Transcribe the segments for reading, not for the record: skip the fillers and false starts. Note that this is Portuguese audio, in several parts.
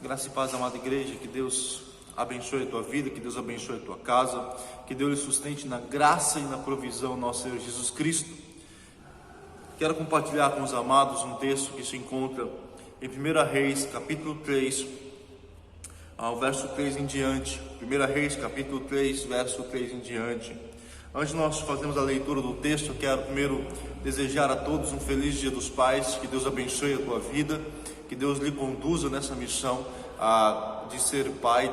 Graça e paz, amada igreja, que Deus abençoe a tua vida, que Deus abençoe a tua casa, que Deus lhe sustente na graça e na provisão, nosso Senhor Jesus Cristo. Quero compartilhar com os amados um texto que se encontra em 1 Reis, capítulo 3, ao verso 3 em diante. 1 Reis, capítulo 3, verso 3 em diante. Antes de nós fazermos a leitura do texto, eu quero primeiro desejar a todos um feliz Dia dos Pais, que Deus abençoe a tua vida, que Deus lhe conduza nessa missão de ser pai,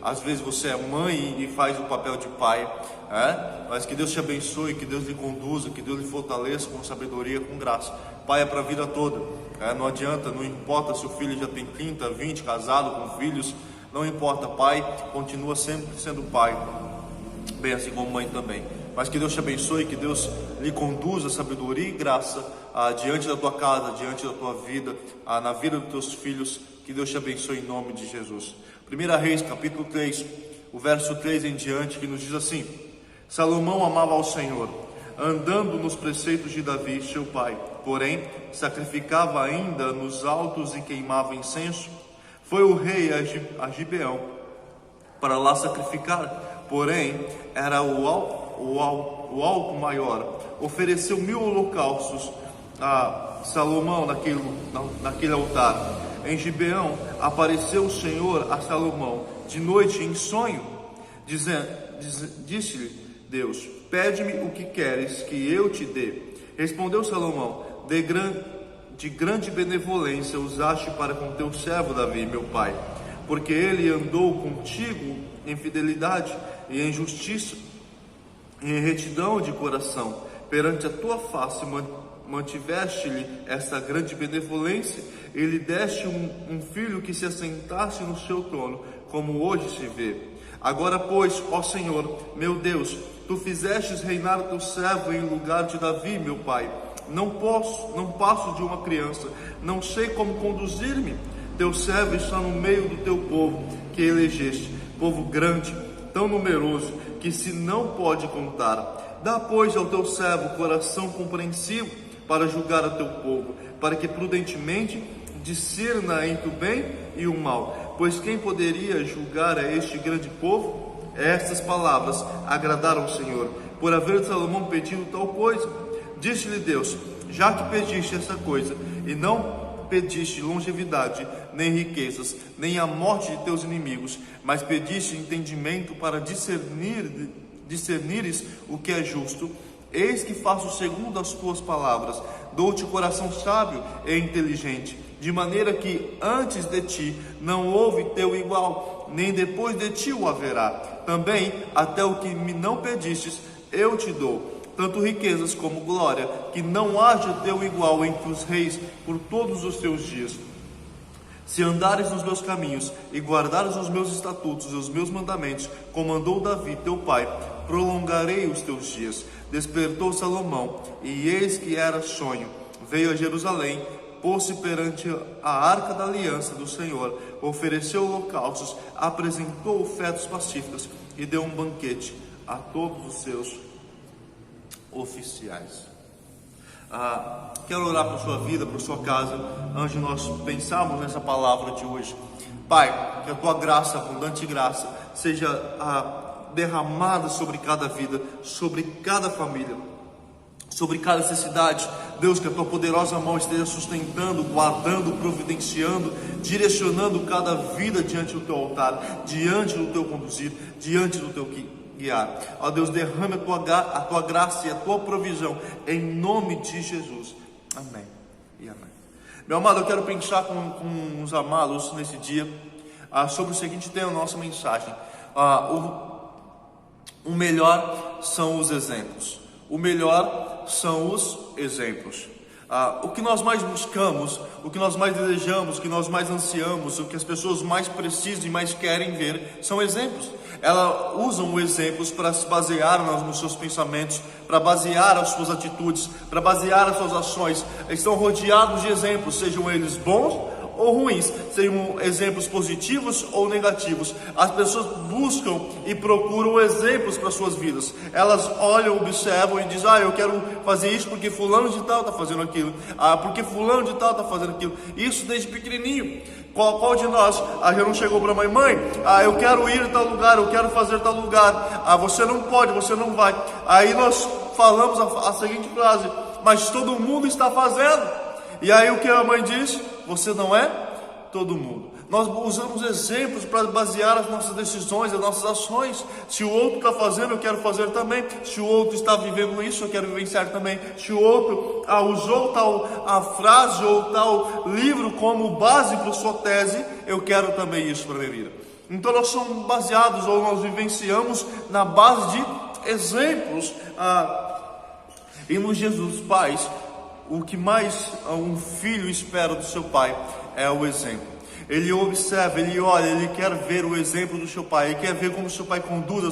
às vezes você é mãe e faz o papel de pai, mas que Deus te abençoe, que Deus lhe conduza, que Deus lhe fortaleça com sabedoria, com graça. Pai é para a vida toda, não adianta, não importa se o filho já tem 30, 20, casado com filhos, não importa, pai continua sempre sendo pai, bem assim como mãe também. Mas que Deus te abençoe, que Deus lhe conduza sabedoria e graça diante da tua casa, diante da tua vida, na vida dos teus filhos. Que Deus te abençoe em nome de Jesus. 1 Reis, capítulo 3, o verso 3 em diante, que nos diz assim: Salomão amava ao Senhor, andando nos preceitos de Davi, seu pai, porém sacrificava ainda nos altos e queimava incenso. Foi o rei a Gibeão para lá sacrificar, porém era o alto maior. Ofereceu 1000 holocaustos a Salomão naquele altar. Em Gibeão apareceu o Senhor a Salomão de noite em sonho, disse-lhe Deus: pede-me o que queres que eu te dê. Respondeu Salomão: de grande benevolência usaste para com teu servo Davi, meu pai, porque ele andou contigo em fidelidade e em justiça, e em retidão de coração, perante a tua face mantiveste-lhe esta grande benevolência, e lhe deste um filho que se assentasse no seu trono, como hoje se vê. Agora, pois, ó Senhor, meu Deus, tu fizestes reinar o teu servo em lugar de Davi, meu pai. Não passo de uma criança, não sei como conduzir-me. Teu servo está no meio do teu povo, que elegeste, povo grande, tão numeroso, que se não pode contar. Dá, pois, ao teu servo coração compreensivo, para julgar o teu povo, para que prudentemente discerna entre o bem e o mal. Pois quem poderia julgar a este grande povo? Estas palavras agradaram o Senhor, por haver Salomão pedido tal coisa. Disse-lhe Deus: já que pediste essa coisa, e não pediste longevidade, nem riquezas, nem a morte de teus inimigos, mas pediste entendimento para discernires o que é justo, eis que faço segundo as tuas palavras. Dou-te coração sábio e inteligente, de maneira que antes de ti não houve teu igual, nem depois de ti o haverá. Também até o que me não pedistes eu te dou, tanto riquezas como glória, que não haja teu igual entre os reis por todos os teus dias. Se andares nos meus caminhos e guardares os meus estatutos e os meus mandamentos, como andou Davi teu pai, prolongarei os teus dias. Despertou Salomão, e eis que era sonho. Veio a Jerusalém, pôs-se perante a arca da aliança do Senhor, ofereceu holocaustos, apresentou ofertas pacíficas e deu um banquete a todos os seus oficiais. Quero orar por sua vida, por sua casa, antes de nós pensarmos nessa palavra de hoje. Pai, que a tua graça, abundante graça, seja derramada sobre cada vida, sobre cada família, sobre cada necessidade. Deus, que a tua poderosa mão esteja sustentando, guardando, providenciando, direcionando cada vida diante do teu altar, diante do teu conduzir, diante do teu guiar. Ó Deus, derrame a tua graça e a tua provisão, em nome de Jesus. Amém e amém. Meu amado, eu quero pensar com os amados nesse dia sobre o seguinte tema, nossa mensagem. O melhor são os exemplos. O melhor são os exemplos. O que nós mais buscamos, o que nós mais desejamos, o que nós mais ansiamos, o que as pessoas mais precisam e mais querem ver são exemplos. Elas usam exemplos para se basear nos seus pensamentos, para basear as suas atitudes, para basear as suas ações. Estão rodeados de exemplos, sejam eles bons ou ruins, sejam exemplos positivos ou negativos. As pessoas buscam e procuram exemplos para suas vidas. Elas olham, observam e dizem: eu quero fazer isso porque fulano de tal está fazendo aquilo, porque fulano de tal está fazendo aquilo. Isso desde pequenininho. Qual de nós já não chegou para a mãe, eu quero ir em tal lugar, eu quero fazer tal lugar, você não pode, você não vai. Aí nós falamos a seguinte frase: mas todo mundo está fazendo. E aí o que a mãe diz? Você não é todo mundo. Nós usamos exemplos para basear as nossas decisões, as nossas ações. Se o outro está fazendo, eu quero fazer também. Se o outro está vivendo isso, eu quero vivenciar também. Se o outro usou tal a frase ou tal livro como base para sua tese, eu quero também isso para a minha vida. Então nós somos baseados, ou nós vivenciamos na base de exemplos. E no Jesus Pai, o que mais um filho espera do seu pai é o exemplo. Ele observa, ele olha, ele quer ver o exemplo do seu pai, ele quer ver como o seu pai conduz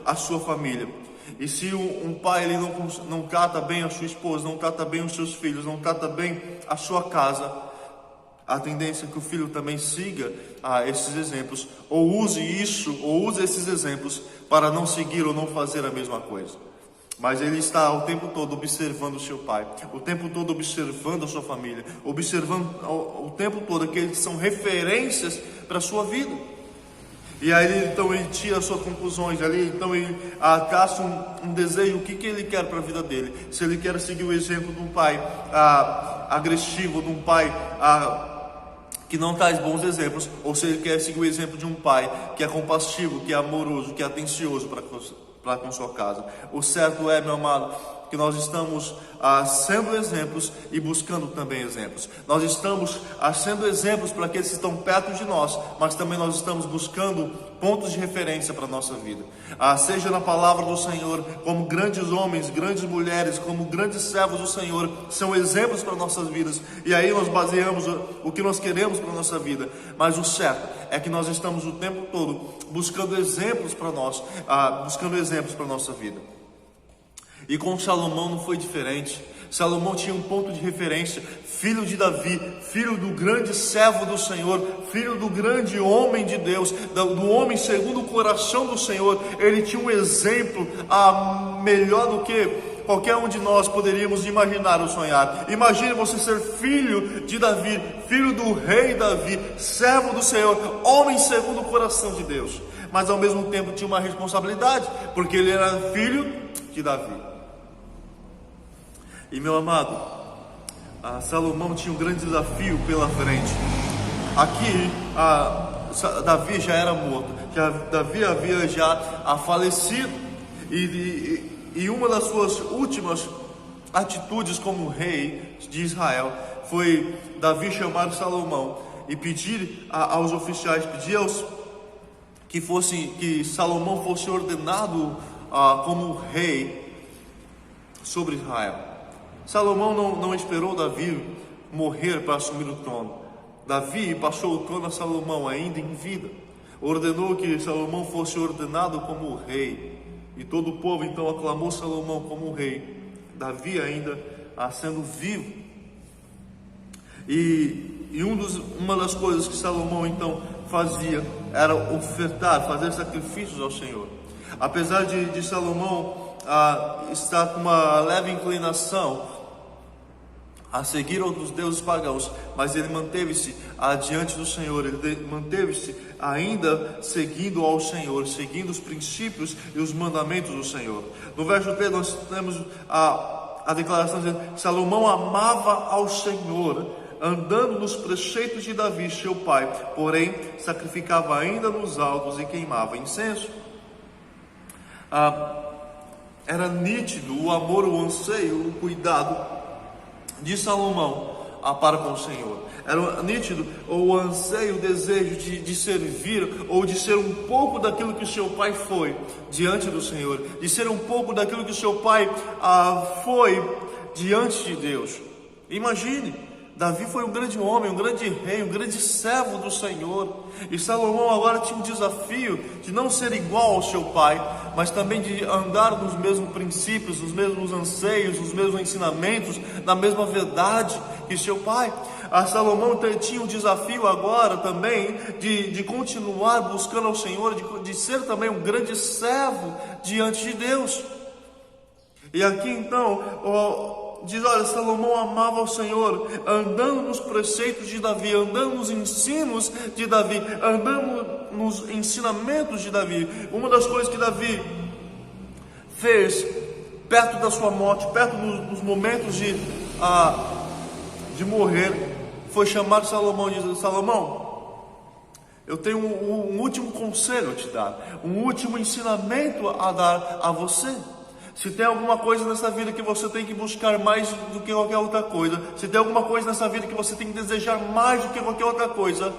a sua família. E se um pai ele não trata bem a sua esposa, não trata bem os seus filhos, não trata bem a sua casa, a tendência é que o filho também siga esses exemplos, ou use esses exemplos para não seguir ou não fazer a mesma coisa. Mas ele está o tempo todo observando o seu pai, o tempo todo observando a sua família, observando o tempo todo aqueles que são referências para a sua vida. E aí então ele tira as suas conclusões, ali então ele traça um desejo, o que ele quer para a vida dele. Se ele quer seguir o exemplo de um pai agressivo, de um pai que não traz bons exemplos, ou se ele quer seguir o exemplo de um pai que é compassivo, que é amoroso, que é atencioso para com sua casa. O certo é, meu amado, que nós estamos sendo exemplos e buscando também exemplos. Nós estamos sendo exemplos para aqueles que estão perto de nós, mas também nós estamos buscando pontos de referência para a nossa vida. Seja na palavra do Senhor, como grandes homens, grandes mulheres, como grandes servos do Senhor, são exemplos para nossas vidas. E aí nós baseamos o que nós queremos para a nossa vida. Mas o certo é que nós estamos o tempo todo buscando exemplos para nós, buscando exemplos para a nossa vida. E com Salomão não foi diferente. Salomão tinha um ponto de referência, filho de Davi, filho do grande servo do Senhor, filho do grande homem de Deus, do homem segundo o coração do Senhor. Ele tinha um exemplo melhor do que qualquer um de nós poderíamos imaginar ou sonhar. Imagine você ser filho de Davi, filho do rei Davi, servo do Senhor, homem segundo o coração de Deus. Mas ao mesmo tempo tinha uma responsabilidade, porque ele era filho de Davi. E meu amado, Salomão tinha um grande desafio pela frente. Aqui, Davi já era morto, Davi havia já falecido, e uma das suas últimas atitudes como rei de Israel foi Davi chamar Salomão e pedir aos oficiais, que Salomão fosse ordenado como rei sobre Israel. Salomão não esperou Davi morrer para assumir o trono. Davi passou o trono a Salomão ainda em vida. Ordenou que Salomão fosse ordenado como rei. E todo o povo então aclamou Salomão como rei. Davi ainda sendo vivo. E uma das coisas que Salomão então fazia era ofertar, fazer sacrifícios ao Senhor. Apesar de Salomão estar com uma leve inclinação a seguir outros deuses pagãos, mas ele manteve-se diante do Senhor, ele manteve-se ainda seguindo ao Senhor, seguindo os princípios e os mandamentos do Senhor. No verso 3 nós temos a declaração dizendo: Salomão amava ao Senhor, andando nos preceitos de Davi, seu pai, porém sacrificava ainda nos altos e queimava incenso. Era nítido o amor, o anseio, o cuidado de Salomão para com o Senhor. Era nítido o anseio, o desejo de servir, ou de ser um pouco daquilo que o seu pai foi diante do Senhor, de ser um pouco daquilo que o seu pai foi diante de Deus. Imagine, Davi foi um grande homem, um grande rei, um grande servo do Senhor. E Salomão agora tinha um desafio de não ser igual ao seu pai, mas também de andar nos mesmos princípios, nos mesmos anseios, nos mesmos ensinamentos, na mesma verdade que seu pai. Salomão tinha o desafio agora também de continuar buscando ao Senhor, de ser também um grande servo diante de Deus. E aqui então, diz, olha, Salomão amava ao Senhor, andando nos preceitos de Davi, andando nos ensinos de Davi, andando nos ensinamentos de Davi. Uma das coisas que Davi fez perto da sua morte, perto dos momentos de morrer, foi chamar Salomão e dizer: Salomão, eu tenho um último conselho a te dar, um último ensinamento a dar a você. Se tem alguma coisa nessa vida que você tem que buscar mais do que qualquer outra coisa, se tem alguma coisa nessa vida que você tem que desejar mais do que qualquer outra coisa,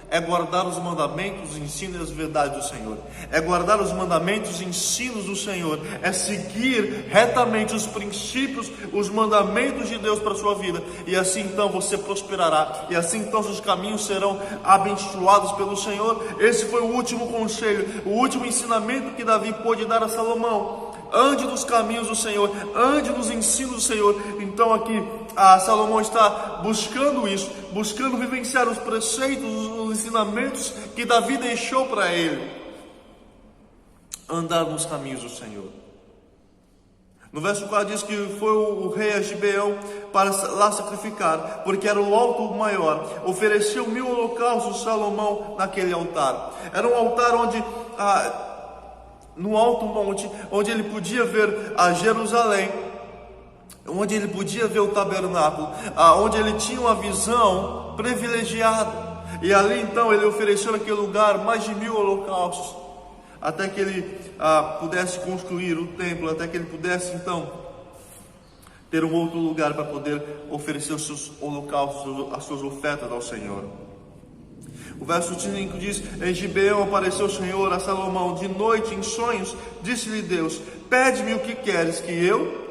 é guardar os mandamentos, os ensinos e as verdades do Senhor. É guardar os mandamentos e ensinos do Senhor. É seguir retamente os princípios, os mandamentos de Deus para a sua vida. E assim então você prosperará. E assim então seus caminhos serão abençoados pelo Senhor. Esse foi o último conselho, o último ensinamento que Davi pôde dar a Salomão. Ande nos caminhos do Senhor, ande nos ensinos do Senhor. Então aqui Salomão está buscando isso, buscando vivenciar os preceitos, os ensinamentos que Davi deixou para ele. Andar nos caminhos do Senhor. No verso 4 diz que foi o rei a Gibeão para lá sacrificar, porque era o alto maior. Ofereceu 1000 holocaustos Salomão naquele altar. Era um altar onde no alto monte, onde ele podia ver a Jerusalém, onde ele podia ver o tabernáculo, onde ele tinha uma visão privilegiada. E ali então ele ofereceu naquele lugar mais de 1000 holocaustos, até que ele pudesse construir o templo, até que ele pudesse então ter um outro lugar para poder oferecer os seus holocaustos, as suas ofertas ao Senhor. O verso 5 diz: em Gibeão apareceu o Senhor a Salomão de noite em sonhos. Disse-lhe Deus: pede-me o que queres que eu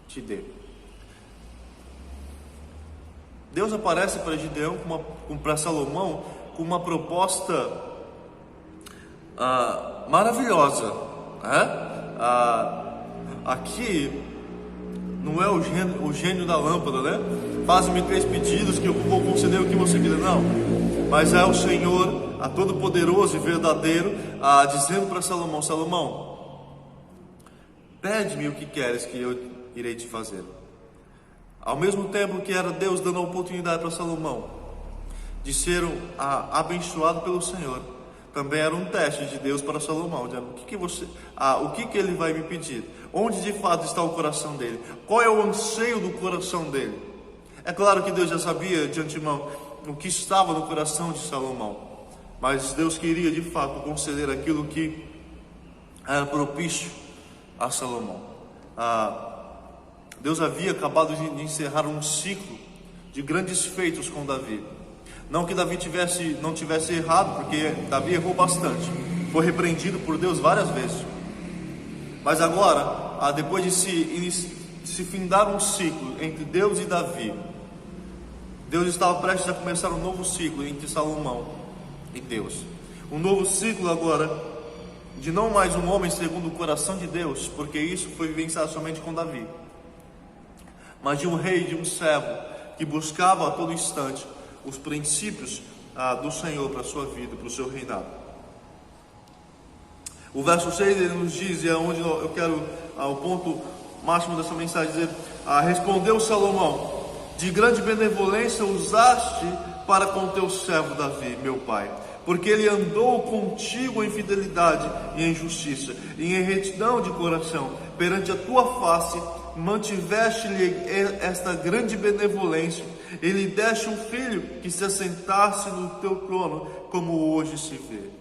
te dê. Deus aparece para Gideão, para Salomão, com uma proposta maravilhosa, né? Aqui não é o gênio da lâmpada, né? Faça-me 3 pedidos que eu vou conceder o que você quiser, não. Mas é o Senhor, a todo-poderoso e verdadeiro, dizendo para Salomão: Salomão, pede-me o que queres que eu irei te fazer. Ao mesmo tempo que era Deus dando a oportunidade para Salomão de ser abençoado pelo Senhor, também era um teste de Deus para Salomão, dizendo: o que ele vai me pedir? Onde de fato está o coração dele? Qual é o anseio do coração dele? É claro que Deus já sabia de antemão o que estava no coração de Salomão, mas Deus queria de fato conceder aquilo que era propício a Salomão. Deus havia acabado de encerrar um ciclo de grandes feitos com Davi. Não que Davi não tivesse errado, porque Davi errou bastante, foi repreendido por Deus várias vezes. Mas agora, depois de se findar um ciclo entre Deus e Davi, Deus estava prestes a começar um novo ciclo entre Salomão e Deus. Um novo ciclo agora, de não mais um homem segundo o coração de Deus, porque isso foi vivenciado somente com Davi, mas de um rei, de um servo, que buscava a todo instante os princípios do Senhor para a sua vida, para o seu reinado. O verso 6 ele nos diz, e é onde eu quero, o ponto máximo dessa mensagem, dizer: respondeu Salomão: de grande benevolência usaste para com teu servo Davi, meu pai, porque ele andou contigo em fidelidade e em justiça, e em retidão de coração, perante a tua face, mantiveste-lhe esta grande benevolência, e lhe deste um filho que se assentasse no teu trono, como hoje se vê.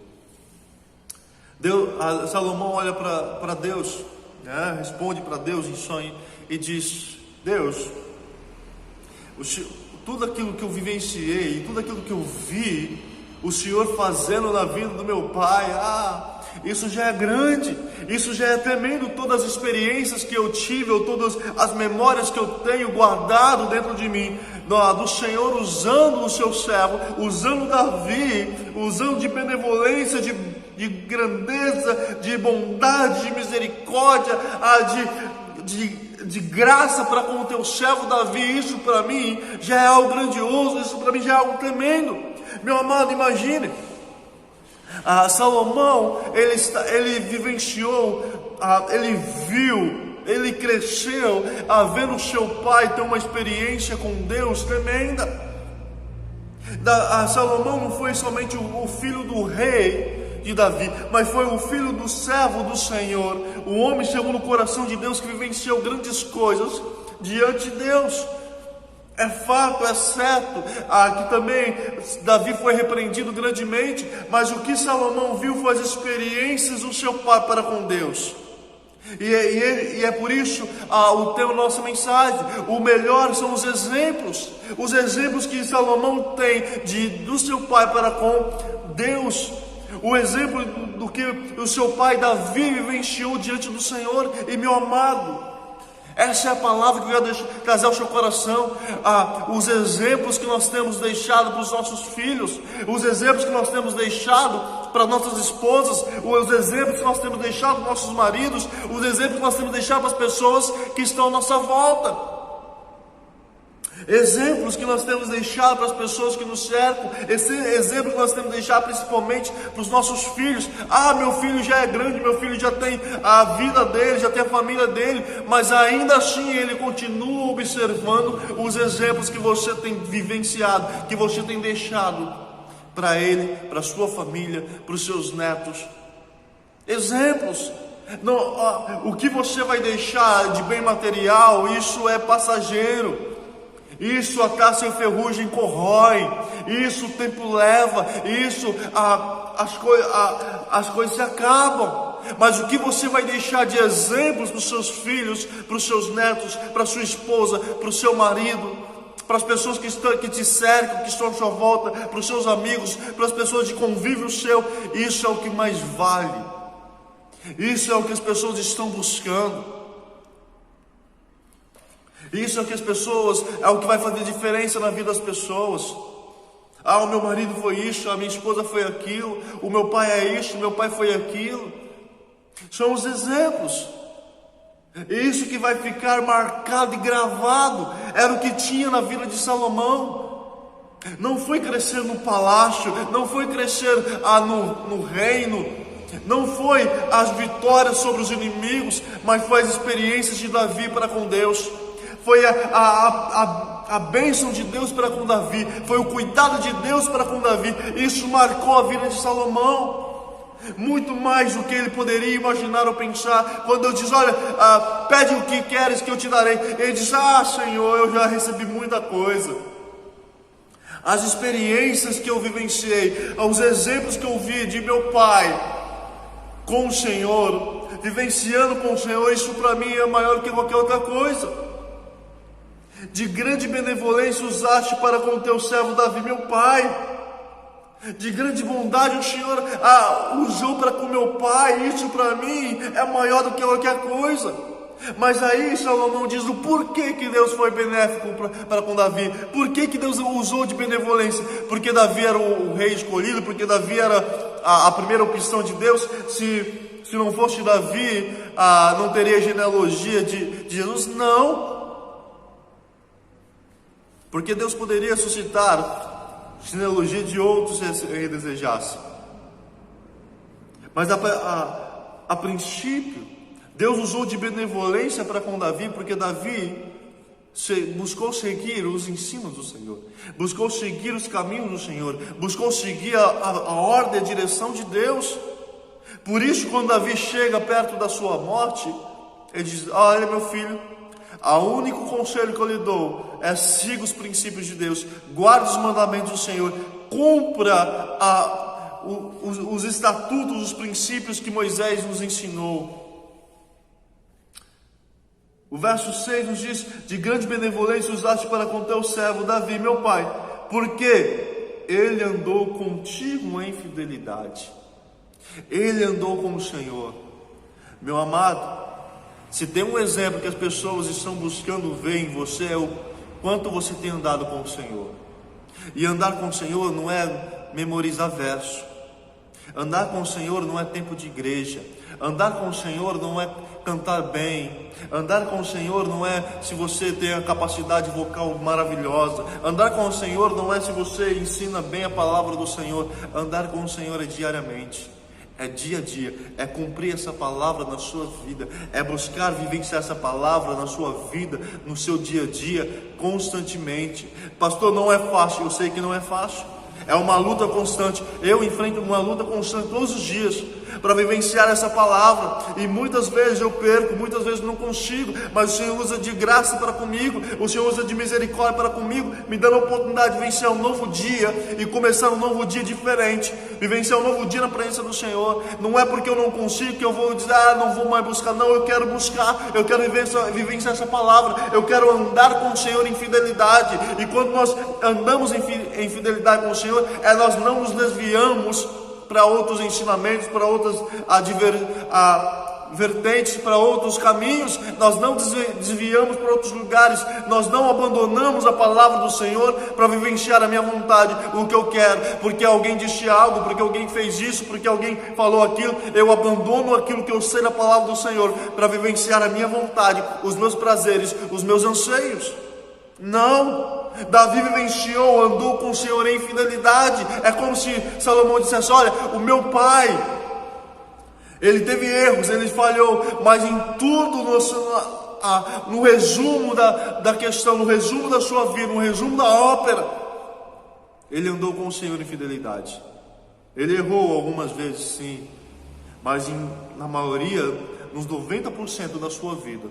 Salomão olha para Deus, né? Responde para Deus em sonho e diz: Deus, tudo aquilo que eu vivenciei, tudo aquilo que eu vi o Senhor fazendo na vida do meu pai, isso já é grande, isso já é tremendo. Todas as experiências que eu tive, ou todas as memórias que eu tenho guardado dentro de mim, do Senhor usando o seu servo, usando Davi, usando de benevolência, de grandeza, de bondade, de misericórdia, de de graça para com o teu servo Davi, isso para mim já é algo grandioso, isso para mim já é algo tremendo. Meu amado, imagine, Salomão, ele vivenciou, ele viu, ele cresceu vendo seu pai ter uma experiência com Deus tremenda. Salomão não foi somente o filho do rei de Davi, mas foi o filho do servo do Senhor, o homem segundo o coração de Deus, que vivenciou grandes coisas diante de Deus. É fato, é certo, que também Davi foi repreendido grandemente, mas o que Salomão viu foi as experiências do seu pai para com Deus. E é por isso o tema da nossa mensagem. O melhor são os exemplos que Salomão tem do seu pai para com Deus. O exemplo do que o seu pai Davi vivenciou diante do Senhor. E meu amado, essa é a palavra que eu quero trazer ao seu coração. Os exemplos que nós temos deixado para os nossos filhos, os exemplos que nós temos deixado para nossas esposas, os exemplos que nós temos deixado para nossos maridos, os exemplos que nós temos deixado para as pessoas que estão à nossa volta. Exemplos que nós temos deixado para as pessoas que nos cercam, esse exemplo que nós temos deixado principalmente para os nossos filhos. Meu filho já é grande, meu filho já tem a vida dele, já tem a família dele, mas ainda assim ele continua observando os exemplos que você tem vivenciado, que você tem deixado para ele, para a sua família, para os seus netos. Exemplos. O que você vai deixar de bem material, isso é passageiro. Isso a caça e a ferrugem corrói, isso o tempo leva, isso as coisas se acabam. Mas o que você vai deixar de exemplos para os seus filhos, para os seus netos, para a sua esposa, para o seu marido, para as pessoas que te cercam, que estão à sua volta, para os seus amigos, para as pessoas de convívio seu, isso é o que mais vale. Isso é o que as pessoas estão buscando. Isso é o que as pessoas, é o que vai fazer diferença na vida das pessoas. O meu marido foi isso, a minha esposa foi aquilo, o meu pai é isso, o meu pai foi aquilo. São os exemplos. Isso que vai ficar marcado e gravado. Era o que tinha na vida de Salomão. Não foi crescer no palácio, não foi crescer no reino, não foi as vitórias sobre os inimigos, mas foi as experiências de Davi para com Deus. Foi a bênção de Deus para com Davi, foi o cuidado de Deus para com Davi. Isso marcou a vida de Salomão, muito mais do que ele poderia imaginar ou pensar. Quando Deus diz: olha, pede o que queres que eu te darei, ele diz: Senhor, eu já recebi muita coisa. As experiências que eu vivenciei, os exemplos que eu vi de meu pai com o Senhor, vivenciando com o Senhor, isso para mim é maior do que qualquer outra coisa. De grande benevolência usaste para com o teu servo Davi, meu pai. De grande bondade o Senhor usou para com meu pai. Isso para mim é maior do que qualquer coisa. Mas aí Salomão diz o porquê que Deus foi benéfico para com Davi. Por que Deus usou de benevolência? Porque Davi era o rei escolhido, porque Davi era a primeira opção de Deus. Se não fosse Davi, não teria genealogia de Jesus? Não. Porque Deus poderia suscitar genealogia de outros se ele desejasse. Mas a princípio, Deus usou de benevolência para com Davi, porque Davi buscou seguir os ensinos do Senhor, buscou seguir os caminhos do Senhor, buscou seguir a ordem, a direção de Deus. Por isso, quando Davi chega perto da sua morte, ele diz: olha, meu filho, o único conselho que eu lhe dou é: siga os princípios de Deus, guarde os mandamentos do Senhor, cumpra os estatutos, os princípios que Moisés nos ensinou. O verso 6 nos diz: de grande benevolência usaste para com teu servo Davi, meu pai, porque ele andou contigo em fidelidade. Ele andou com o Senhor. Meu amado, se tem um exemplo que as pessoas estão buscando ver em você, é o quanto você tem andado com o Senhor. E andar com o Senhor não é memorizar verso. Andar com o Senhor não é tempo de igreja. Andar com o Senhor não é cantar bem. Andar com o Senhor não é se você tem a capacidade vocal maravilhosa. Andar com o Senhor não é se você ensina bem a palavra do Senhor. Andar com o Senhor é diariamente, é dia a dia, é cumprir essa palavra na sua vida, é buscar vivenciar essa palavra na sua vida, no seu dia a dia, constantemente. Pastor, não é fácil, eu sei que não é fácil. É uma luta constante. Eu enfrento uma luta constante todos os dias para vivenciar essa palavra. E muitas vezes eu perco, muitas vezes não consigo. Mas o Senhor usa de graça para comigo. O Senhor usa de misericórdia para comigo, me dando a oportunidade de vivenciar um novo dia e começar um novo dia diferente. Vivenciar um novo dia na presença do Senhor. Não é porque eu não consigo que eu vou dizer, não vou mais buscar. Não, eu quero buscar. Eu quero vivenciar essa palavra. Eu quero andar com o Senhor em fidelidade. E quando nós andamos em fidelidade com o Senhor, nós não nos desviamos para outros ensinamentos, para outras vertentes, para outros caminhos. Nós não desviamos para outros lugares. Nós não abandonamos a palavra do Senhor para vivenciar a minha vontade, o que eu quero, porque alguém disse algo, porque alguém fez isso, porque alguém falou aquilo. Eu abandono aquilo que eu sei da palavra do Senhor para vivenciar a minha vontade, os meus prazeres, os meus anseios. Não, Davi vivenciou, andou com o Senhor em fidelidade. É como se Salomão dissesse: olha, o meu pai, ele teve erros, ele falhou, mas em tudo, no resumo da questão, no resumo da sua vida, no resumo da ópera, ele andou com o Senhor em fidelidade. Ele errou algumas vezes, sim, mas na maioria, nos 90% da sua vida,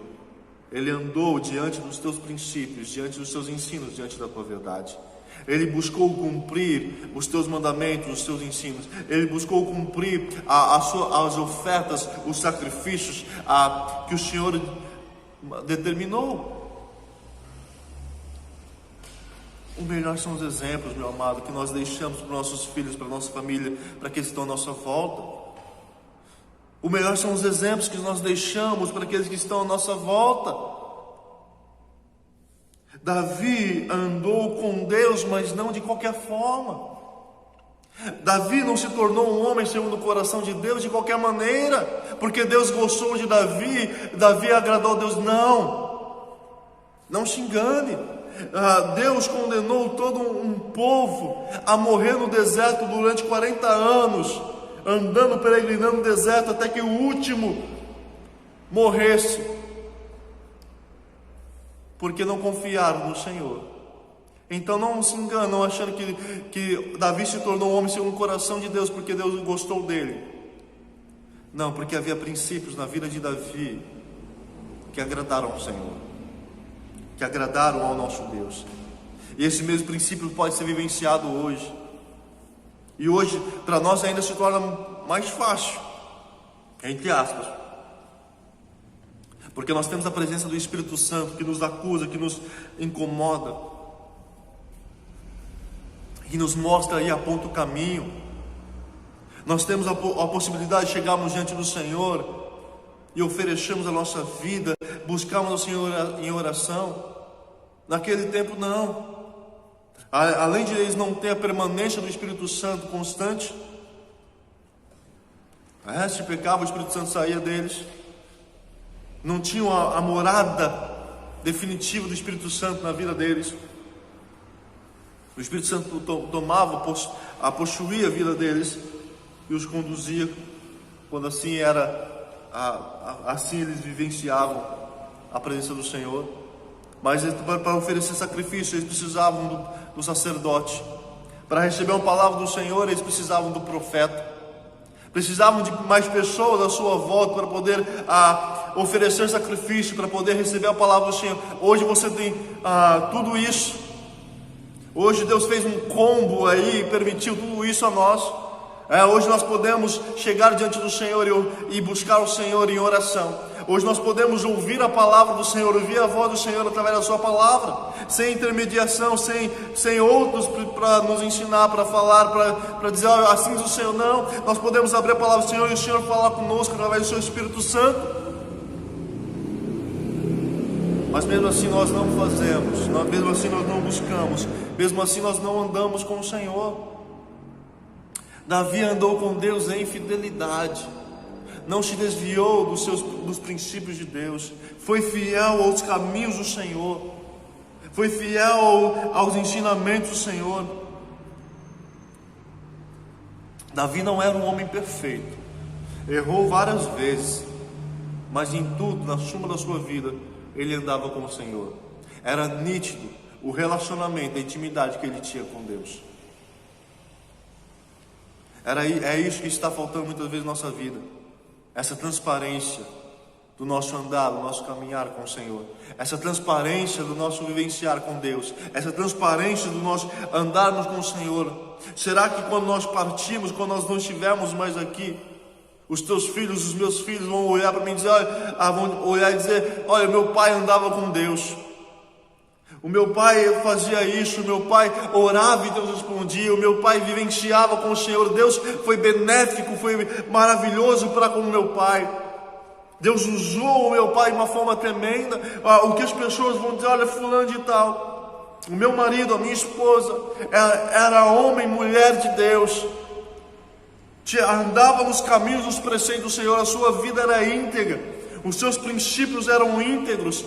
ele andou diante dos teus princípios, diante dos teus ensinos, diante da tua verdade. Ele buscou cumprir os teus mandamentos, os teus ensinos. Ele buscou cumprir as ofertas, os sacrifícios que o Senhor determinou. O melhor são os exemplos, meu amado, que nós deixamos para os nossos filhos, para a nossa família, para aqueles que estão à nossa volta. O melhor são os exemplos que nós deixamos para aqueles que estão à nossa volta. Davi andou com Deus, mas não de qualquer forma. Davi não se tornou um homem segundo o coração de Deus de qualquer maneira, porque Deus gostou de Davi, Davi agradou a Deus. Não se engane. Deus condenou todo um povo a morrer no deserto durante 40 anos, andando, peregrinando no deserto, até que o último morresse, porque não confiaram no Senhor. Então não se enganam achando que Davi se tornou um homem segundo o coração de Deus porque Deus gostou dele. Não, porque havia princípios na vida de Davi que agradaram ao Senhor, que agradaram ao nosso Deus. E esse mesmo princípio pode ser vivenciado hoje. E hoje, para nós ainda se torna mais fácil, entre aspas, porque nós temos a presença do Espírito Santo que nos acusa, que nos incomoda, que nos mostra e aponta o caminho. Nós temos a possibilidade de chegarmos diante do Senhor e oferecermos a nossa vida, buscarmos o Senhor em oração. Naquele tempo não. Além de eles não ter a permanência do Espírito Santo constante, se pecava, o Espírito Santo saía deles. Não tinham a morada definitiva do Espírito Santo na vida deles. O Espírito Santo tomava, possuía a vida deles e os conduzia. Quando assim assim eles vivenciavam a presença do Senhor. Mas para oferecer sacrifício, eles precisavam do sacerdote. Para receber uma palavra do Senhor, eles precisavam do profeta. Precisavam de mais pessoas à sua volta para poder oferecer sacrifício, para poder receber a palavra do Senhor. Hoje você tem tudo isso. Hoje Deus fez um combo aí, permitiu tudo isso a nós. Hoje nós podemos chegar diante do Senhor e buscar o Senhor em oração. Hoje nós podemos ouvir a palavra do Senhor, ouvir a voz do Senhor através da sua palavra, sem intermediação, sem outros para nos ensinar, para falar, para dizer assim diz o Senhor. Não, nós podemos abrir a palavra do Senhor e o Senhor falar conosco através do seu Espírito Santo. Mas mesmo assim nós não fazemos, mesmo assim nós não buscamos, mesmo assim nós não andamos com o Senhor. Davi andou com Deus em fidelidade, não se desviou dos princípios de Deus, foi fiel aos caminhos do Senhor, foi fiel aos ensinamentos do Senhor. Davi não era um homem perfeito, errou várias vezes, mas em tudo, na suma da sua vida, ele andava com o Senhor. Era nítido o relacionamento, a intimidade que ele tinha com Deus. É isso que está faltando muitas vezes na nossa vida, essa transparência do nosso andar, do nosso caminhar com o Senhor, essa transparência do nosso vivenciar com Deus, essa transparência do nosso andarmos com o Senhor. Será que quando nós partimos, quando nós não estivermos mais aqui, os teus filhos, os meus filhos vão olhar para mim e dizer, vão olhar e dizer, olha, meu pai andava com Deus, o meu pai fazia isso, o meu pai orava e Deus respondia, o meu pai vivenciava com o Senhor, Deus foi benéfico, foi maravilhoso para com o meu pai, Deus usou o meu pai de uma forma tremenda. O que as pessoas vão dizer, olha, fulano de tal, o meu marido, a minha esposa, era homem, mulher de Deus, andava nos caminhos dos preceitos do Senhor, a sua vida era íntegra, os seus princípios eram íntegros,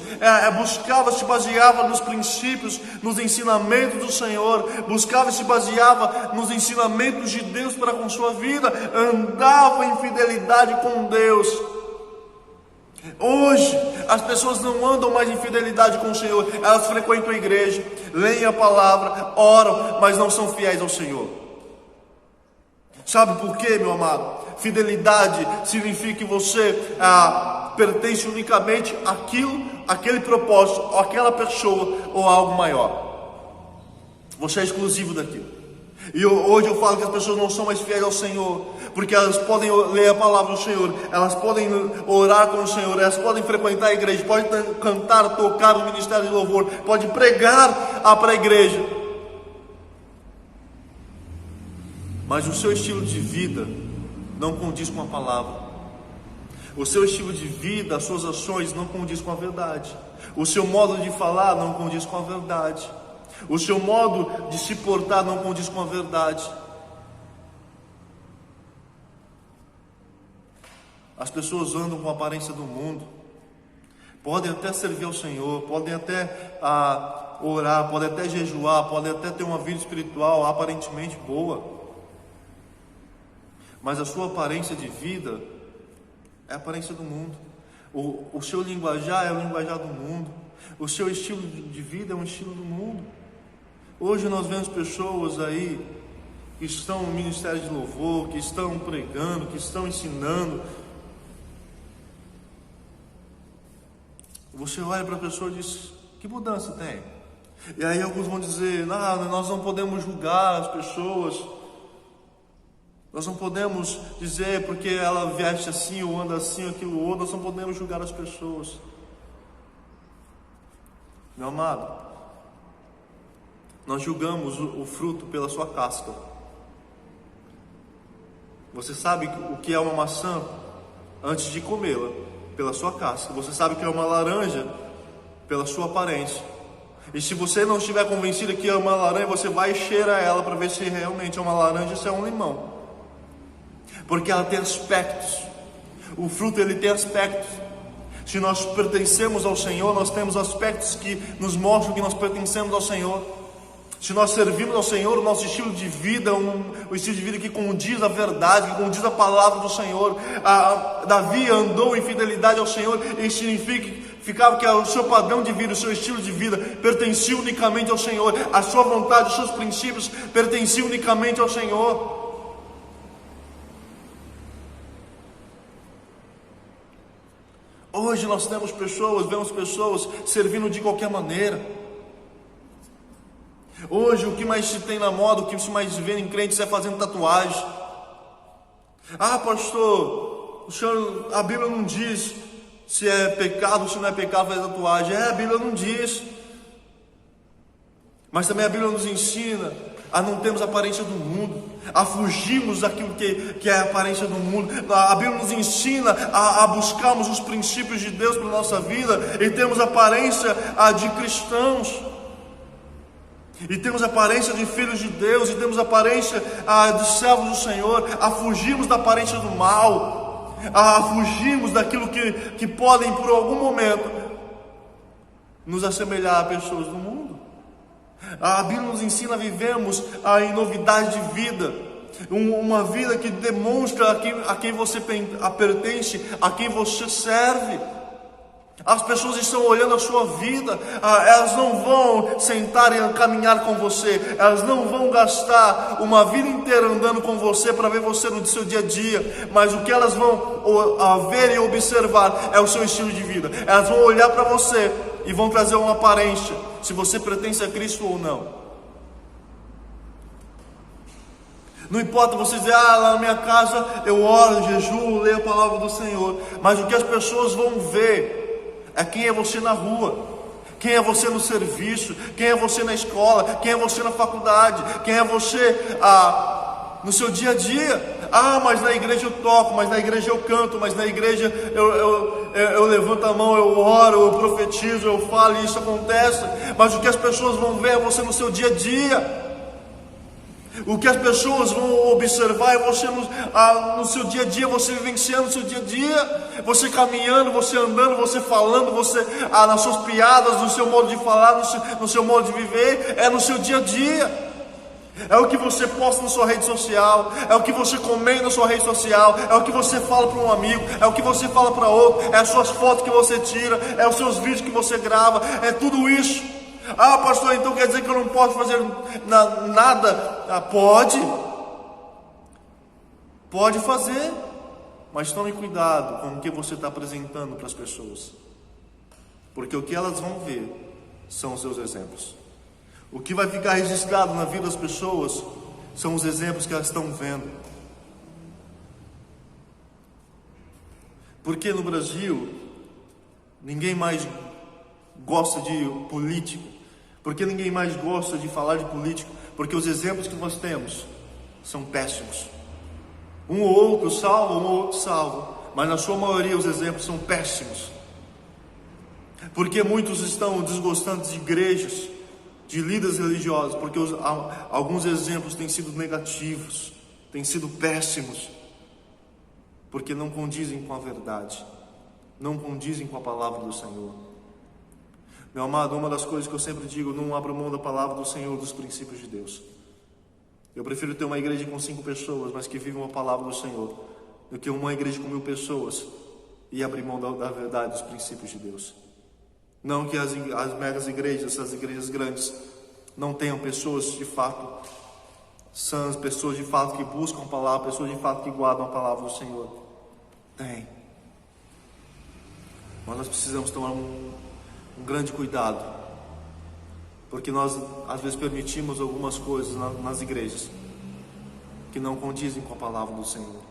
se baseava nos princípios, nos ensinamentos do Senhor, buscava e se baseava nos ensinamentos de Deus para com sua vida, andava em fidelidade com Deus. Hoje, as pessoas não andam mais em fidelidade com o Senhor, elas frequentam a igreja, leem a palavra, oram, mas não são fiéis ao Senhor. Sabe por quê, meu amado? Fidelidade significa que você pertence unicamente àquele propósito, ou àquela pessoa, ou a algo maior. Você é exclusivo daquilo. E hoje eu falo que as pessoas não são mais fiéis ao Senhor, porque elas podem ler a palavra do Senhor, elas podem orar com o Senhor, elas podem frequentar a igreja, podem cantar, tocar no ministério de louvor, podem pregar para a igreja, mas o seu estilo de vida não condiz com a palavra. O seu estilo de vida, as suas ações não condiz com a verdade. O seu modo de falar não condiz com a verdade. O seu modo de se portar não condiz com a verdade. As pessoas andam com a aparência do mundo, podem até servir ao Senhor, podem até orar, podem até jejuar, podem até ter uma vida espiritual aparentemente boa, mas a sua aparência de vida é a aparência do mundo. O seu linguajar é o linguajar do mundo. O seu estilo de vida é um estilo do mundo. Hoje nós vemos pessoas aí que estão no ministério de louvor, que estão pregando, que estão ensinando. Você olha para a pessoa e diz, que mudança tem? E aí alguns vão dizer, nós não podemos julgar as pessoas, nós não podemos dizer porque ela veste assim ou anda assim ou aquilo outro, nós não podemos julgar as pessoas. Meu amado, nós julgamos o fruto pela sua casca. Você sabe o que é uma maçã antes de comê-la, pela sua casca. Você sabe o que é uma laranja pela sua aparência. E se você não estiver convencido que é uma laranja, você vai cheirar ela para ver se realmente é uma laranja ou se é um limão. Porque ela tem aspectos. O fruto, ele tem aspectos. Se nós pertencemos ao Senhor, nós temos aspectos que nos mostram que nós pertencemos ao Senhor. Se nós servimos ao Senhor, o nosso estilo de vida, o estilo de vida que condiz a verdade, que condiz a palavra do Senhor. Davi andou em fidelidade ao Senhor, e significava que o seu padrão de vida, o seu estilo de vida pertencia unicamente ao Senhor. A sua vontade, os seus princípios pertenciam unicamente ao Senhor. Hoje nós vemos pessoas servindo de qualquer maneira. Hoje o que mais se tem na moda, o que se mais vê em crentes é fazendo tatuagem. Pastor, a Bíblia não diz se é pecado ou se não é pecado fazer tatuagem. A Bíblia não diz. Mas também a Bíblia nos ensina a não termos a aparência do mundo, a fugirmos daquilo que é a aparência do mundo. A Bíblia nos ensina a buscarmos os princípios de Deus para a nossa vida e termos a aparência de cristãos. e temos a aparência de filhos de Deus, e temos a aparência de servos do Senhor, a fugirmos da aparência do mal, a fugirmos daquilo que podem por algum momento nos assemelhar a pessoas do mundo. A Bíblia nos ensina a vivermos em novidade de vida, uma vida que demonstra a quem você pertence, a quem você serve. As pessoas estão olhando a sua vida, elas não vão sentar e caminhar com você, elas não vão gastar uma vida inteira andando com você para ver você no seu dia a dia, mas o que elas vão ver e observar é o seu estilo de vida. Elas vão olhar para você e vão trazer uma aparência, se você pertence a Cristo ou não. Não importa você dizer, lá na minha casa eu oro, jejuo, leio a palavra do Senhor, mas o que as pessoas vão ver é quem é você na rua, quem é você no serviço, quem é você na escola, quem é você na faculdade, quem é você no seu dia a dia. Mas na igreja eu toco, mas na igreja eu canto, mas na igreja eu levanto a mão, eu oro, eu profetizo, eu falo e isso acontece. Mas o que as pessoas vão ver é você no seu dia a dia. O que as pessoas vão observar é você no seu dia a dia, você vivenciando o seu dia a dia, você caminhando, você andando, você falando, você nas suas piadas, no seu modo de falar, no seu modo de viver, é no seu dia a dia. É o que você posta na sua rede social, é o que você comenta na sua rede social, é o que você fala para um amigo, é o que você fala para outro, é as suas fotos que você tira, é os seus vídeos que você grava, é tudo isso. Pastor, então quer dizer que eu não posso fazer nada? Pode fazer, mas tome cuidado com o que você está apresentando para as pessoas, porque o que elas vão ver são os seus exemplos. O que vai ficar registrado na vida das pessoas são os exemplos que elas estão vendo. Porque no Brasil ninguém mais gosta de político, porque ninguém mais gosta de falar de político, porque os exemplos que nós temos são péssimos. Um ou outro salva, mas na sua maioria os exemplos são péssimos. Porque muitos estão desgostando de igrejas, de líderes religiosos, porque alguns exemplos têm sido negativos, têm sido péssimos, porque não condizem com a verdade, não condizem com a palavra do Senhor. Meu amado, uma das coisas que eu sempre digo, não abro mão da palavra do Senhor, dos princípios de Deus. Eu prefiro ter uma igreja com 5 pessoas, mas que vivam a palavra do Senhor, do que uma igreja com 1000 pessoas e abrir mão da verdade, dos princípios de Deus. Não que as megas igrejas, essas igrejas grandes, não tenham pessoas de fato sãs, pessoas de fato que buscam a palavra, pessoas de fato que guardam a palavra do Senhor. Tem. Mas nós precisamos tomar um grande cuidado, porque nós às vezes permitimos algumas coisas nas igrejas que não condizem com a palavra do Senhor,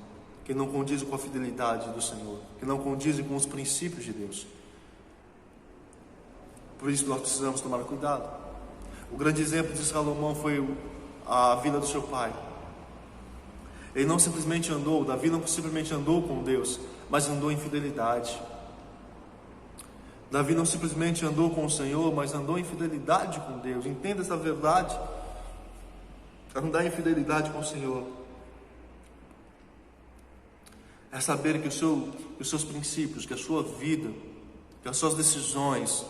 que não condizem com a fidelidade do Senhor, que não condizem com os princípios de Deus. Por isso nós precisamos tomar cuidado. O grande exemplo de Salomão foi a vida do seu pai. Ele não simplesmente andou, Davi não simplesmente andou com Deus, mas andou em fidelidade. Davi não simplesmente andou com o Senhor, mas andou em fidelidade com Deus. Entenda essa verdade. Andar em fidelidade com o Senhor é saber que os seus princípios, que a sua vida, que as suas decisões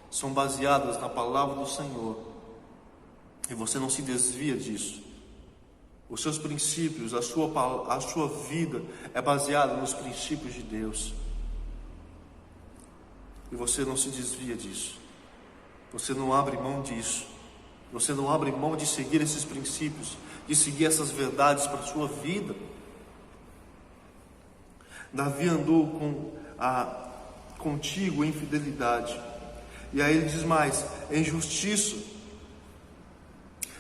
são baseadas na palavra do Senhor, e você não se desvia disso. Os seus princípios, a sua vida é baseada nos princípios de Deus, e você não se desvia disso, você não abre mão disso, você não abre mão de seguir esses princípios, de seguir essas verdades para a sua vida. Davi andou contigo em fidelidade, e aí ele diz mais, em justiça.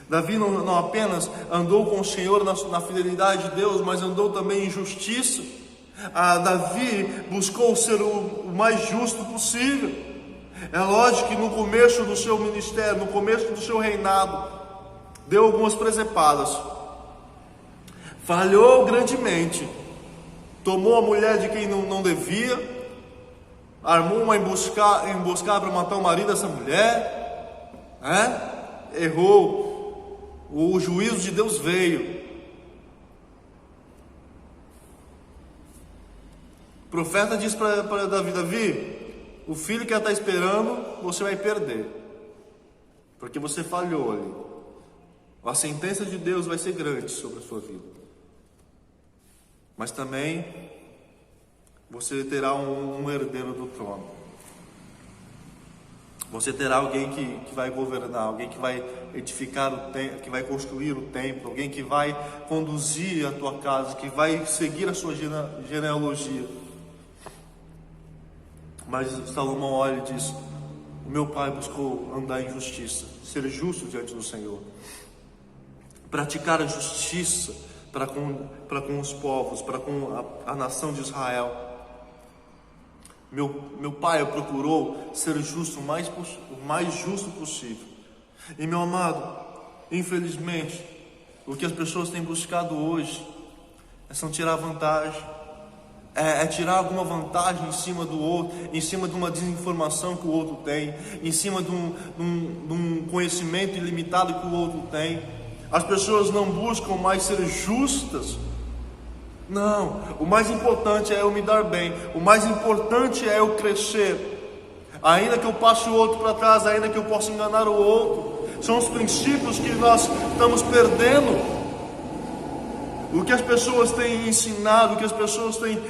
Davi não apenas andou com o Senhor na fidelidade de Deus, mas andou também em justiça. Davi buscou ser o mais justo possível. É lógico que no começo do seu ministério, no começo do seu reinado, deu algumas presepadas, falhou grandemente, tomou a mulher de quem não devia, armou uma emboscada para matar o marido dessa mulher, errou, o juízo de Deus veio. O profeta diz para Davi: Davi, o filho que ela está esperando, você vai perder, porque você falhou ali. A sentença de Deus vai ser grande sobre a sua vida, mas também você terá um herdeiro do trono. Você terá alguém que vai governar, alguém que vai edificar o templo, que vai construir o templo, alguém que vai conduzir a tua casa, que vai seguir a sua genealogia. Mas Salomão olha e diz: o meu pai buscou andar em justiça, ser justo diante do Senhor, praticar a justiça para com os povos, para com a nação de Israel. Meu pai procurou ser justo, o mais justo possível. E meu amado, infelizmente, o que as pessoas têm buscado hoje são tirar vantagem, tirar alguma vantagem em cima do outro, em cima de uma desinformação que o outro tem, em cima de um conhecimento ilimitado que o outro tem. As pessoas não buscam mais ser justas. Não, o mais importante é eu me dar bem, o mais importante é eu crescer. Ainda que eu passe o outro para trás, ainda que eu possa enganar o outro, são os princípios que nós estamos perdendo. O que as pessoas têm ensinado, o que as pessoas têm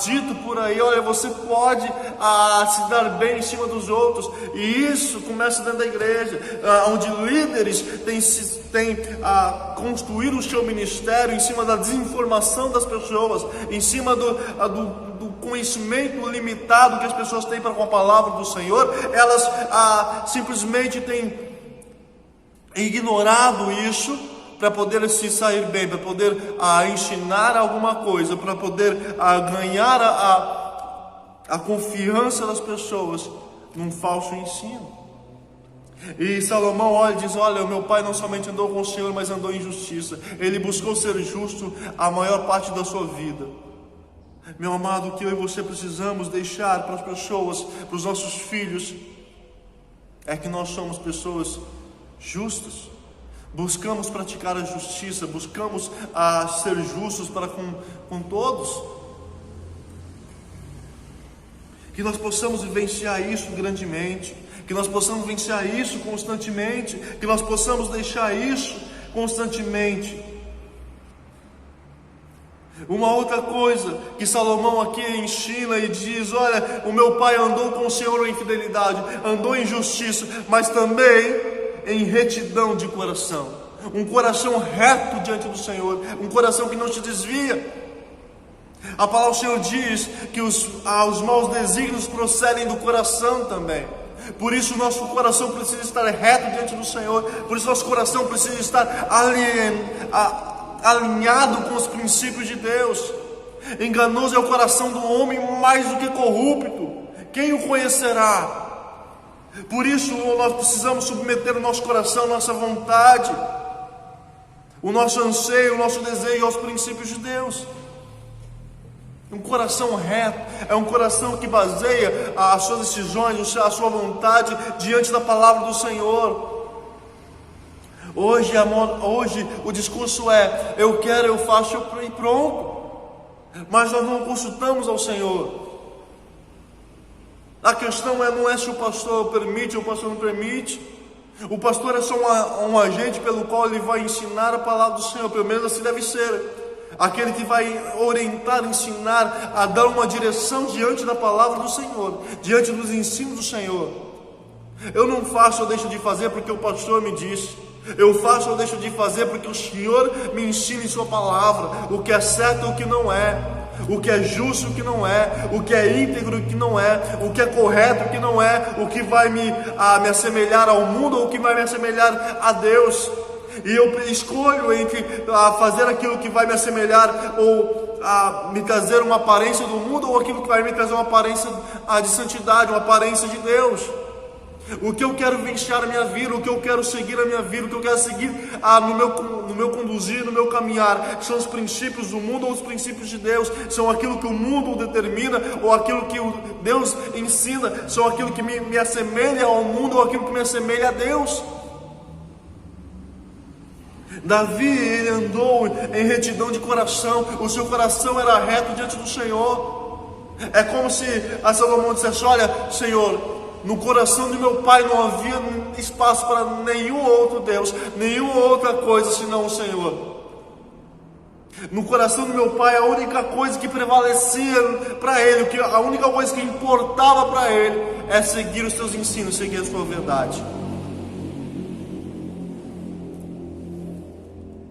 dito por aí: olha, você pode se dar bem em cima dos outros. E isso começa dentro da igreja, onde líderes têm construído o seu ministério em cima da desinformação das pessoas, em cima do conhecimento limitado que as pessoas têm para com a palavra do Senhor. Elas simplesmente têm ignorado isso para poder se sair bem, para poder ensinar alguma coisa, para poder ganhar a confiança das pessoas num falso ensino. E Salomão olha e diz: olha, o meu pai não somente andou com o Senhor, mas andou em justiça. Ele buscou ser justo a maior parte da sua vida. Meu amado, o que eu e você precisamos deixar para as pessoas, para os nossos filhos, é que nós somos pessoas justas. Buscamos praticar a justiça, buscamos ser justos para com todos. Que nós possamos vivenciar isso grandemente, que nós possamos vivenciar isso constantemente, que nós possamos deixar isso constantemente. Uma outra coisa que Salomão aqui ensina e diz: olha, o meu pai andou com o Senhor em fidelidade, andou em justiça, mas também em retidão de coração, um coração reto diante do Senhor, um coração que não se desvia. A palavra do Senhor diz que os maus desígnios procedem do coração também. Por isso nosso coração precisa estar reto diante do Senhor, por isso nosso coração precisa estar alinhado com os princípios de Deus. Enganoso é o coração do homem mais do que corrupto, quem o conhecerá? Por isso nós precisamos submeter o nosso coração, nossa vontade, o nosso anseio, o nosso desejo aos princípios de Deus. Um coração reto é um coração que baseia as suas decisões, a sua vontade diante da palavra do Senhor. Hoje o discurso é: eu quero, eu faço e pronto. Mas nós não consultamos ao Senhor. A questão não é se o pastor permite ou o pastor não permite. O pastor é só um agente pelo qual ele vai ensinar a palavra do Senhor. Pelo menos assim deve ser. Aquele que vai orientar, ensinar, a dar uma direção diante da palavra do Senhor, diante dos ensinos do Senhor. Eu não faço ou deixo de fazer porque o pastor me disse. Eu faço ou deixo de fazer porque o Senhor me ensina em sua palavra o que é certo e o que não é, o que é justo e o que não é, o que é íntegro e o que não é, o que é correto e o que não é, o que vai me assemelhar ao mundo ou o que vai me assemelhar a Deus. E eu escolho entre fazer aquilo que vai me assemelhar ou me trazer uma aparência do mundo, ou aquilo que vai me trazer uma aparência de santidade, uma aparência de Deus. O que eu quero vivenciar a minha vida, o que eu quero seguir a minha vida, o que eu quero seguir no meu conduzir, no meu caminhar, são os princípios do mundo ou os princípios de Deus? São aquilo que o mundo determina ou aquilo que Deus ensina? São aquilo que me assemelha ao mundo ou aquilo que me assemelha a Deus? Davi, ele andou em retidão de coração, o seu coração era reto diante do Senhor. É como se a Salomão dissesse: olha, Senhor, no coração de meu pai não havia espaço para nenhum outro Deus, nenhuma outra coisa senão o Senhor. No coração do meu pai, a única coisa que prevalecia para ele, a única coisa que importava para ele, é seguir os teus ensinos, seguir a sua verdade.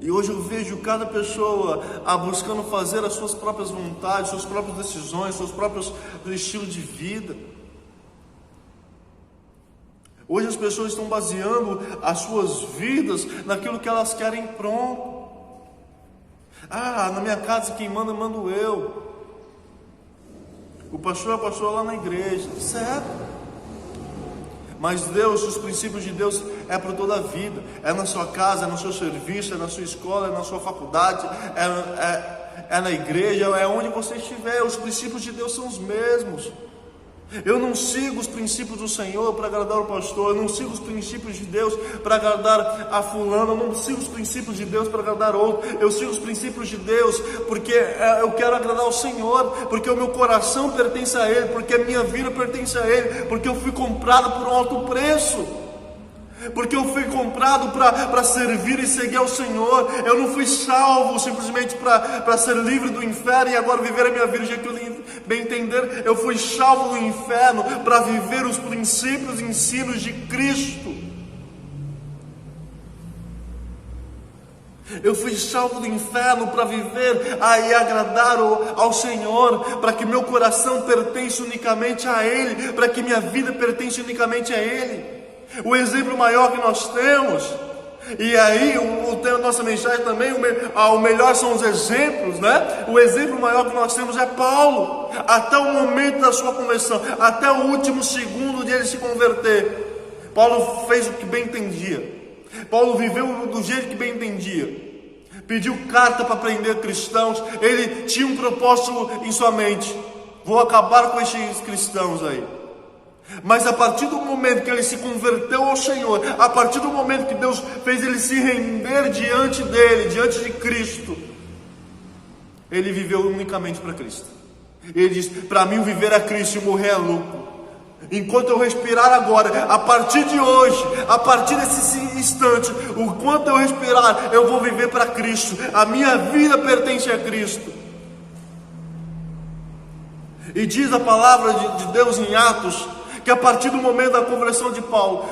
E hoje eu vejo cada pessoa buscando fazer as suas próprias vontades, suas próprias decisões, seus próprios estilos de vida. Hoje as pessoas estão baseando as suas vidas naquilo que elas querem pronto. Na minha casa quem manda, mando eu. O pastor é pastor lá na igreja, certo? Mas Deus, os princípios de Deus é para toda a vida. É na sua casa, é no seu serviço, é na sua escola, é na sua faculdade, é na igreja, é onde você estiver. Os princípios de Deus são os mesmos. Eu não sigo os princípios do Senhor para agradar o pastor, eu não sigo os princípios de Deus para agradar a fulano, eu não sigo os princípios de Deus para agradar outro, eu sigo os princípios de Deus porque eu quero agradar o Senhor, porque o meu coração pertence a Ele, porque a minha vida pertence a Ele, porque eu fui comprado por um alto preço. Porque eu fui comprado para servir e seguir ao Senhor. Eu não fui salvo simplesmente para ser livre do inferno e agora viver a minha vida do jeito que eu bem entender. Eu fui salvo do inferno para viver os princípios e ensinos de Cristo. Eu fui salvo do inferno para viver e agradar ao Senhor, para que meu coração pertence unicamente a Ele, para que minha vida pertence unicamente a Ele. O exemplo maior que nós temos, e aí o tema da nossa mensagem também, o melhor são os exemplos, né? O exemplo maior que nós temos é Paulo, até o momento da sua conversão, até o último segundo de ele se converter. Paulo fez o que bem entendia, Paulo viveu do jeito que bem entendia, pediu carta para prender cristãos, ele tinha um propósito em sua mente: vou acabar com esses cristãos aí. Mas a partir do momento que ele se converteu ao Senhor, a partir do momento que Deus fez ele se render diante dele, diante de Cristo, ele viveu unicamente para Cristo. Ele diz: para mim o viver é Cristo e o morrer é lucro. Enquanto eu respirar agora, a partir de hoje, a partir desse instante, o quanto eu respirar, eu vou viver para Cristo. A minha vida pertence a Cristo. E diz a palavra de Deus em Atos, que a partir do momento da conversão de Paulo,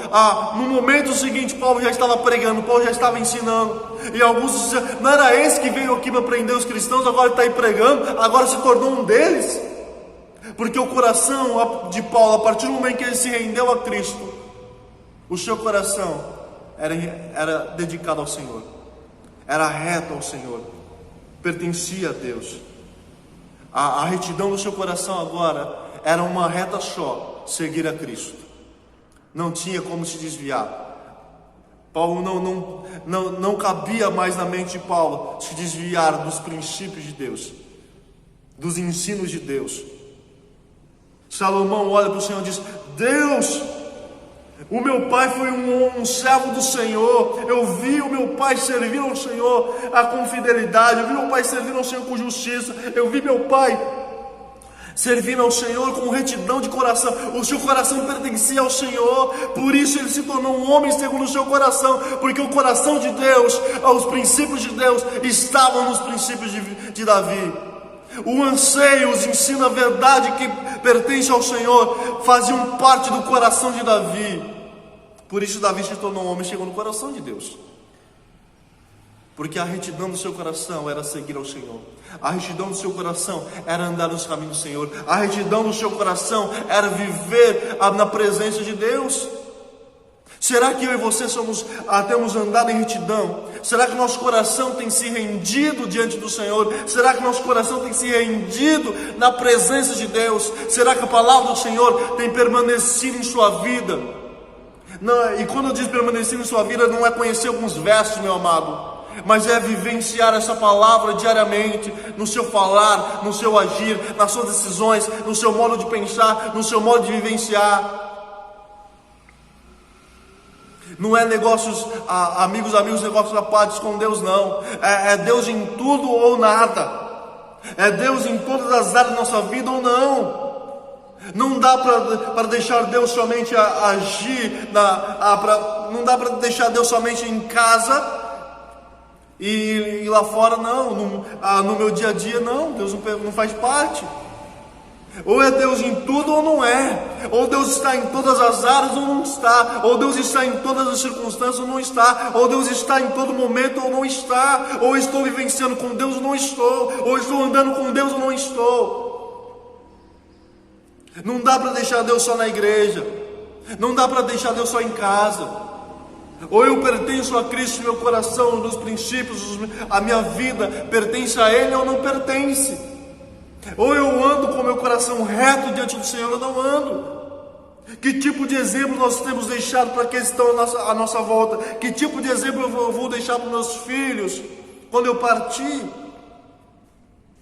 no momento seguinte, Paulo já estava pregando, Paulo já estava ensinando, e alguns diziam: não era esse que veio aqui para prender os cristãos, agora está aí pregando, agora se tornou um deles. Porque o coração de Paulo, a partir do momento que ele se rendeu a Cristo, o seu coração era dedicado ao Senhor, era reto ao Senhor, pertencia a Deus. A retidão do seu coração agora era uma reta só: seguir a Cristo. Não tinha como se desviar. Paulo não cabia mais na mente de Paulo se desviar dos princípios de Deus, dos ensinos de Deus. Salomão olha para o Senhor e diz: Deus, o meu pai foi um servo do Senhor, eu vi o meu pai servir ao Senhor com fidelidade, eu vi meu pai servir ao Senhor com justiça, eu vi meu pai servir ao Senhor com retidão de coração. O seu coração pertencia ao Senhor, por isso ele se tornou um homem segundo o seu coração, porque o coração de Deus, os princípios de Deus estavam nos princípios de Davi. O anseio, os ensinos, a verdade que pertence ao Senhor faziam parte do coração de Davi. Por isso Davi se tornou um homem segundo o coração de Deus, porque a retidão do seu coração era seguir ao Senhor. A retidão do seu coração era andar nos caminhos do Senhor. A retidão do seu coração era viver na presença de Deus. Será que eu e você temos andado em retidão? Será que nosso coração tem se rendido diante do Senhor? Será que nosso coração tem se rendido na presença de Deus? Será que a palavra do Senhor tem permanecido em sua vida? Não, e quando eu digo permanecer em sua vida, não é conhecer alguns versos, meu amado, mas é vivenciar essa palavra diariamente, no seu falar, no seu agir, nas suas decisões, no seu modo de pensar, no seu modo de vivenciar. Não é negócios, amigos, negócios à parte com Deus, não. É Deus em tudo ou nada. É Deus em todas as áreas da nossa vida ou não. Não dá para deixar Deus somente agir, não dá para deixar Deus somente em casa e lá fora, não. No meu dia a dia, não. Deus não faz parte. Ou é Deus em tudo ou não é. Ou Deus está em todas as áreas ou não está. Ou Deus está em todas as circunstâncias ou não está. Ou Deus está em todo momento ou não está. Ou estou vivenciando com Deus ou não estou. Ou estou andando com Deus ou não estou. Não dá para deixar Deus só na igreja. Não dá para deixar Deus só em casa. Ou eu pertenço a Cristo, meu coração, os meus princípios, a minha vida pertence a Ele ou não pertence. Ou eu ando com meu coração reto diante do Senhor ou não ando. Que tipo de exemplo nós temos deixado para aqueles que estão à nossa volta? Que tipo de exemplo eu vou deixar para os meus filhos quando eu partir?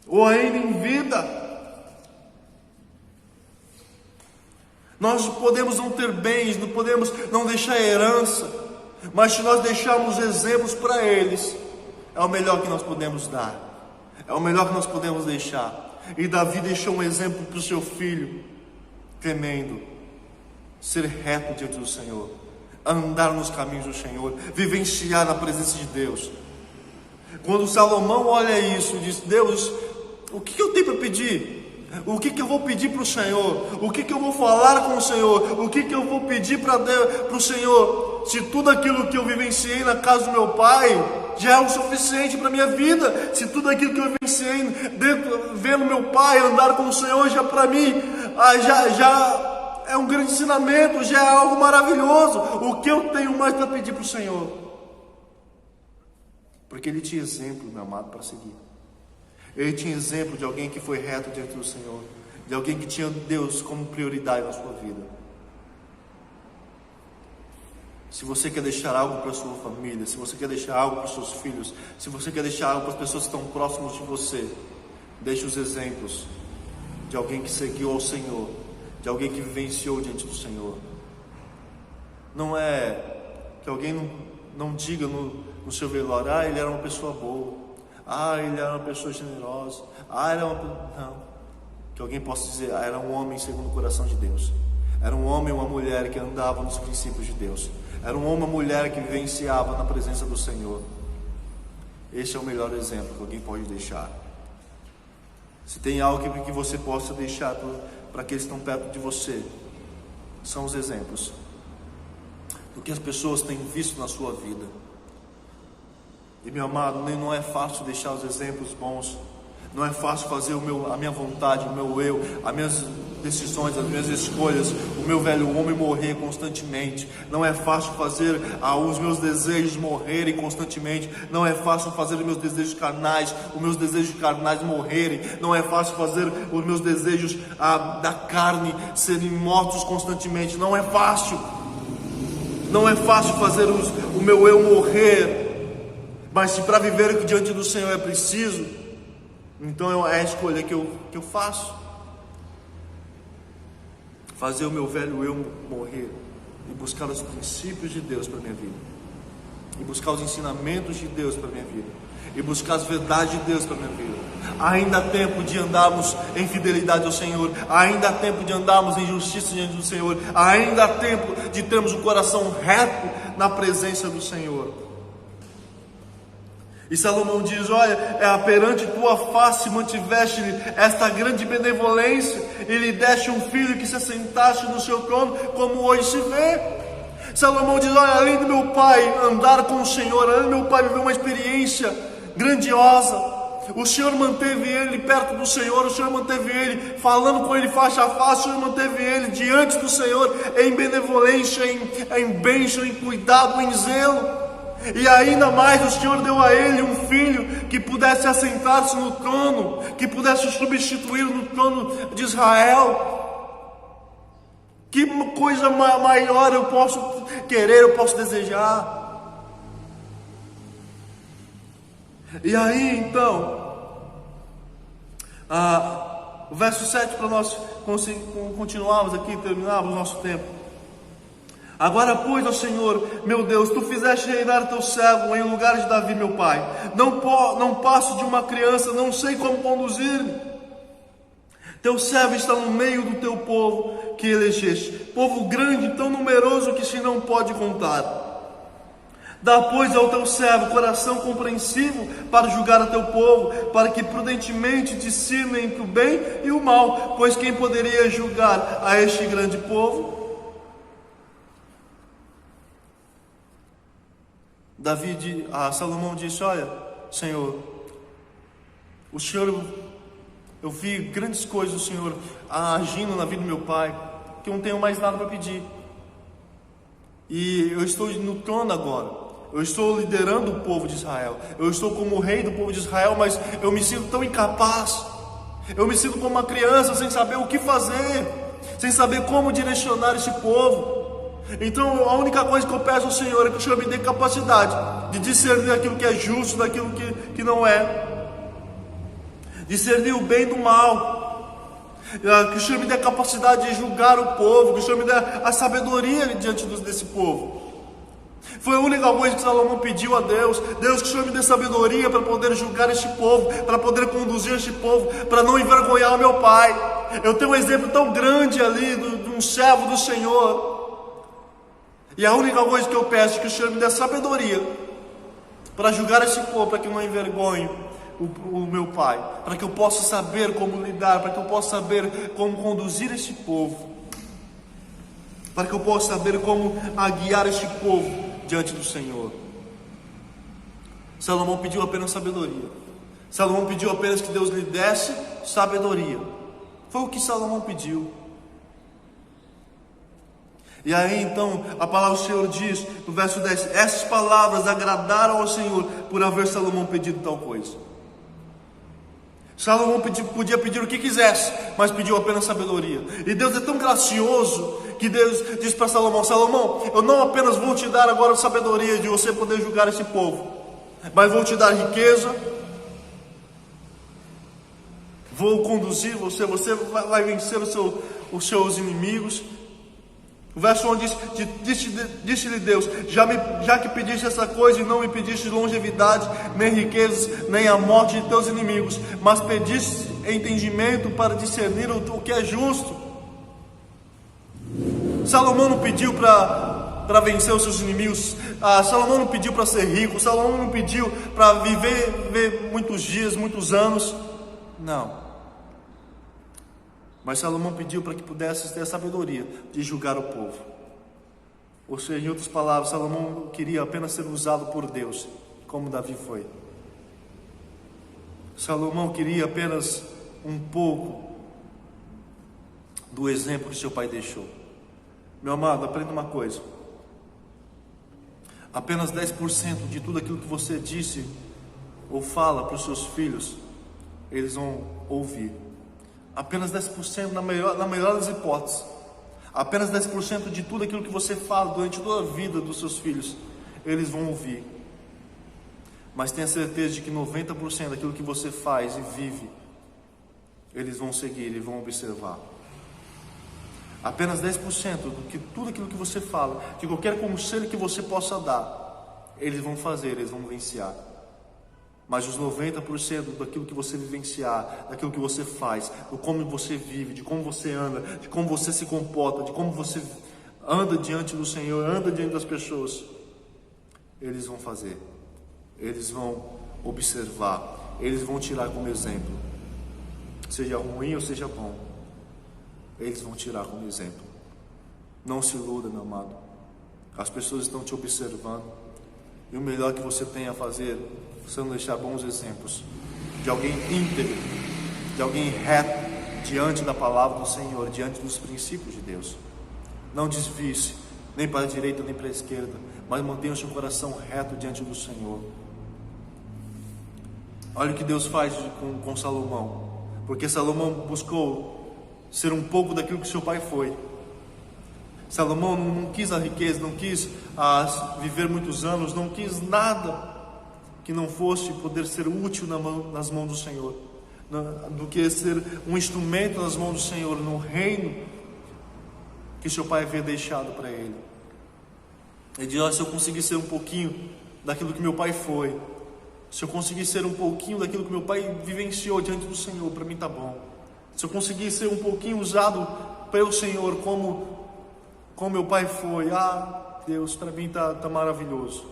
Ou ainda em vida? Nós podemos não ter bens, não podemos não deixar herança, mas se nós deixarmos exemplos para eles, é o melhor que nós podemos dar, é o melhor que nós podemos deixar. E Davi deixou um exemplo para o seu filho, tremendo: ser reto diante do Senhor, andar nos caminhos do Senhor, vivenciar na presença de Deus. Quando Salomão olha isso, diz: Deus, o que eu tenho para pedir? O que eu vou pedir para o Senhor? O que eu vou falar com o Senhor? O que eu vou pedir para o Senhor? Se tudo aquilo que eu vivenciei na casa do meu pai já é o suficiente para a minha vida, se tudo aquilo que eu vivenciei vendo meu pai andar com o Senhor, já para mim, já é um grande ensinamento, já é algo maravilhoso. O que eu tenho mais para pedir para o Senhor? Porque Ele tinha exemplo, meu amado, para seguir. Ele tinha exemplo de alguém que foi reto diante do Senhor, de alguém que tinha Deus como prioridade na sua vida. Se você quer deixar algo para a sua família, se você quer deixar algo para os seus filhos, se você quer deixar algo para as pessoas que estão próximas de você, deixe os exemplos de alguém que seguiu ao Senhor, de alguém que vivenciou diante do Senhor. Não é que alguém não diga no seu velório: ele era uma pessoa boa, ele era uma pessoa generosa, ele era não. Que alguém possa dizer: era um homem segundo o coração de Deus. Era um homem ou uma mulher que andava nos princípios de Deus. Era um homem ou uma mulher que vivenciava na presença do Senhor. Esse é o melhor exemplo que alguém pode deixar. Se tem algo que você possa deixar para aqueles que estão perto de você, são os exemplos do que as pessoas têm visto na sua vida. E meu amado, não é fácil deixar os exemplos bons. Não é fácil fazer a minha vontade, o meu eu, as minhas decisões, as minhas escolhas, o meu velho homem morrer constantemente. Não é fácil fazer os meus desejos morrerem constantemente. Não é fácil fazer os meus desejos carnais, morrerem. Não é fácil fazer os meus desejos da carne serem mortos constantemente. Não é fácil. Não é fácil fazer o meu eu morrer. Mas se para viver diante do Senhor é preciso, então é a escolha que eu faço. Fazer o meu velho eu morrer e buscar os princípios de Deus para a minha vida, e buscar os ensinamentos de Deus para a minha vida, e buscar as verdades de Deus para a minha vida. Ainda há tempo de andarmos em fidelidade ao Senhor, ainda há tempo de andarmos em justiça diante do Senhor, ainda há tempo de termos o coração reto na presença do Senhor. E Salomão diz: olha, perante tua face mantiveste esta grande benevolência, e lhe deste um filho que se assentaste no seu trono, como hoje se vê. Salomão diz: olha, além do meu pai andar com o Senhor, além do meu pai viver uma experiência grandiosa, o Senhor manteve ele perto do Senhor, o Senhor manteve ele falando com ele face a face, o Senhor manteve ele diante do Senhor em benevolência, em bênção, em cuidado, em zelo. E ainda mais o Senhor deu a ele um filho que pudesse assentar-se no trono, que pudesse substituir no trono de Israel. Que coisa maior eu posso querer, eu posso desejar? E aí então, o verso 7, para nós continuarmos aqui, terminarmos o nosso tempo. Agora, pois, ó Senhor, meu Deus, Tu fizeste reinar Teu servo em lugar de Davi, meu pai. Não passo de uma criança, não sei como conduzir-me. Teu servo está no meio do Teu povo que elegeste, povo grande e tão numeroso que se não pode contar. Dá, pois, ao Teu servo coração compreensivo para julgar a Teu povo, para que prudentemente discirne entre o bem e o mal, pois quem poderia julgar a este grande povo? Salomão disse: olha, Senhor, eu vi grandes coisas do Senhor agindo na vida do meu pai, que eu não tenho mais nada para pedir. E eu estou no trono agora, eu estou liderando o povo de Israel, eu estou como rei do povo de Israel, mas eu me sinto tão incapaz, eu me sinto como uma criança sem saber o que fazer, sem saber como direcionar esse povo. Então a única coisa que eu peço ao Senhor é que o Senhor me dê capacidade de discernir aquilo que é justo daquilo que não é, discernir o bem do mal, que o Senhor me dê a capacidade de julgar o povo, que o Senhor me dê a sabedoria diante desse povo. Foi a única coisa que Salomão pediu a Deus: Deus, que o Senhor me dê sabedoria para poder julgar este povo, para poder conduzir este povo, para não envergonhar o meu pai. Eu tenho um exemplo tão grande ali de um servo do Senhor. E a única coisa que eu peço é que o Senhor me dê sabedoria para julgar esse povo, para que eu não envergonhe o meu pai, para que eu possa saber como lidar, para que eu possa saber como conduzir este povo, para que eu possa saber como guiar este povo diante do Senhor. Salomão pediu apenas sabedoria. Salomão pediu apenas que Deus lhe desse sabedoria. Foi o que Salomão pediu. E aí então a palavra do Senhor diz no verso 10: essas palavras agradaram ao Senhor por haver Salomão pedido tal coisa. Salomão podia pedir o que quisesse, mas pediu apenas sabedoria. E Deus é tão gracioso que Deus diz para Salomão: Salomão, eu não apenas vou te dar agora sabedoria de você poder julgar esse povo, mas vou te dar riqueza, vou conduzir você vai vencer os seus inimigos. O verso 1 diz: disse-lhe Deus: já que pediste essa coisa e não me pediste longevidade, nem riquezas, nem a morte de teus inimigos, mas pediste entendimento para discernir o que é justo. Salomão não pediu para vencer os seus inimigos, Salomão não pediu para ser rico, Salomão não pediu para viver muitos dias, muitos anos, não. Mas Salomão pediu para que pudesse ter a sabedoria de julgar o povo. Ou seja, em outras palavras, Salomão queria apenas ser usado por Deus, como Davi foi. Salomão queria apenas um pouco do exemplo que seu pai deixou. Meu amado, aprenda uma coisa: apenas 10% de tudo aquilo que você disse ou fala para os seus filhos, eles vão ouvir. Apenas 10%, na melhor das hipóteses. Apenas 10% de tudo aquilo que você fala durante toda a vida dos seus filhos, eles vão ouvir. Mas tenha certeza de que 90% daquilo que você faz e vive, eles vão seguir e vão observar. Apenas 10% de tudo aquilo que você fala, de qualquer conselho que você possa dar, eles vão fazer, eles vão vivenciar. Mas os 90% daquilo que você vivenciar, daquilo que você faz, de como você vive, de como você anda, de como você se comporta, de como você anda diante do Senhor, anda diante das pessoas, eles vão fazer, eles vão observar, eles vão tirar como exemplo, seja ruim ou seja bom, eles vão tirar como exemplo. Não se iluda, meu amado, as pessoas estão te observando, e o melhor que você tem a fazer são deixar bons exemplos de alguém íntegro, de alguém reto diante da palavra do Senhor, diante dos princípios de Deus. Não desvie-se nem para a direita nem para a esquerda, mas mantenha o seu coração reto diante do Senhor. Olha o que Deus faz com Salomão, porque Salomão buscou ser um pouco daquilo que seu pai foi. Salomão não quis a riqueza, não quis viver muitos anos, não quis nada que não fosse poder ser útil nas mãos do Senhor, do que ser um instrumento nas mãos do Senhor, no reino que seu pai havia deixado para ele. Ele diz: se eu conseguir ser um pouquinho daquilo que meu pai foi, se eu conseguir ser um pouquinho daquilo que meu pai vivenciou diante do Senhor, para mim está bom. Se eu conseguir ser um pouquinho usado pelo Senhor como meu pai foi, Deus, para mim está maravilhoso.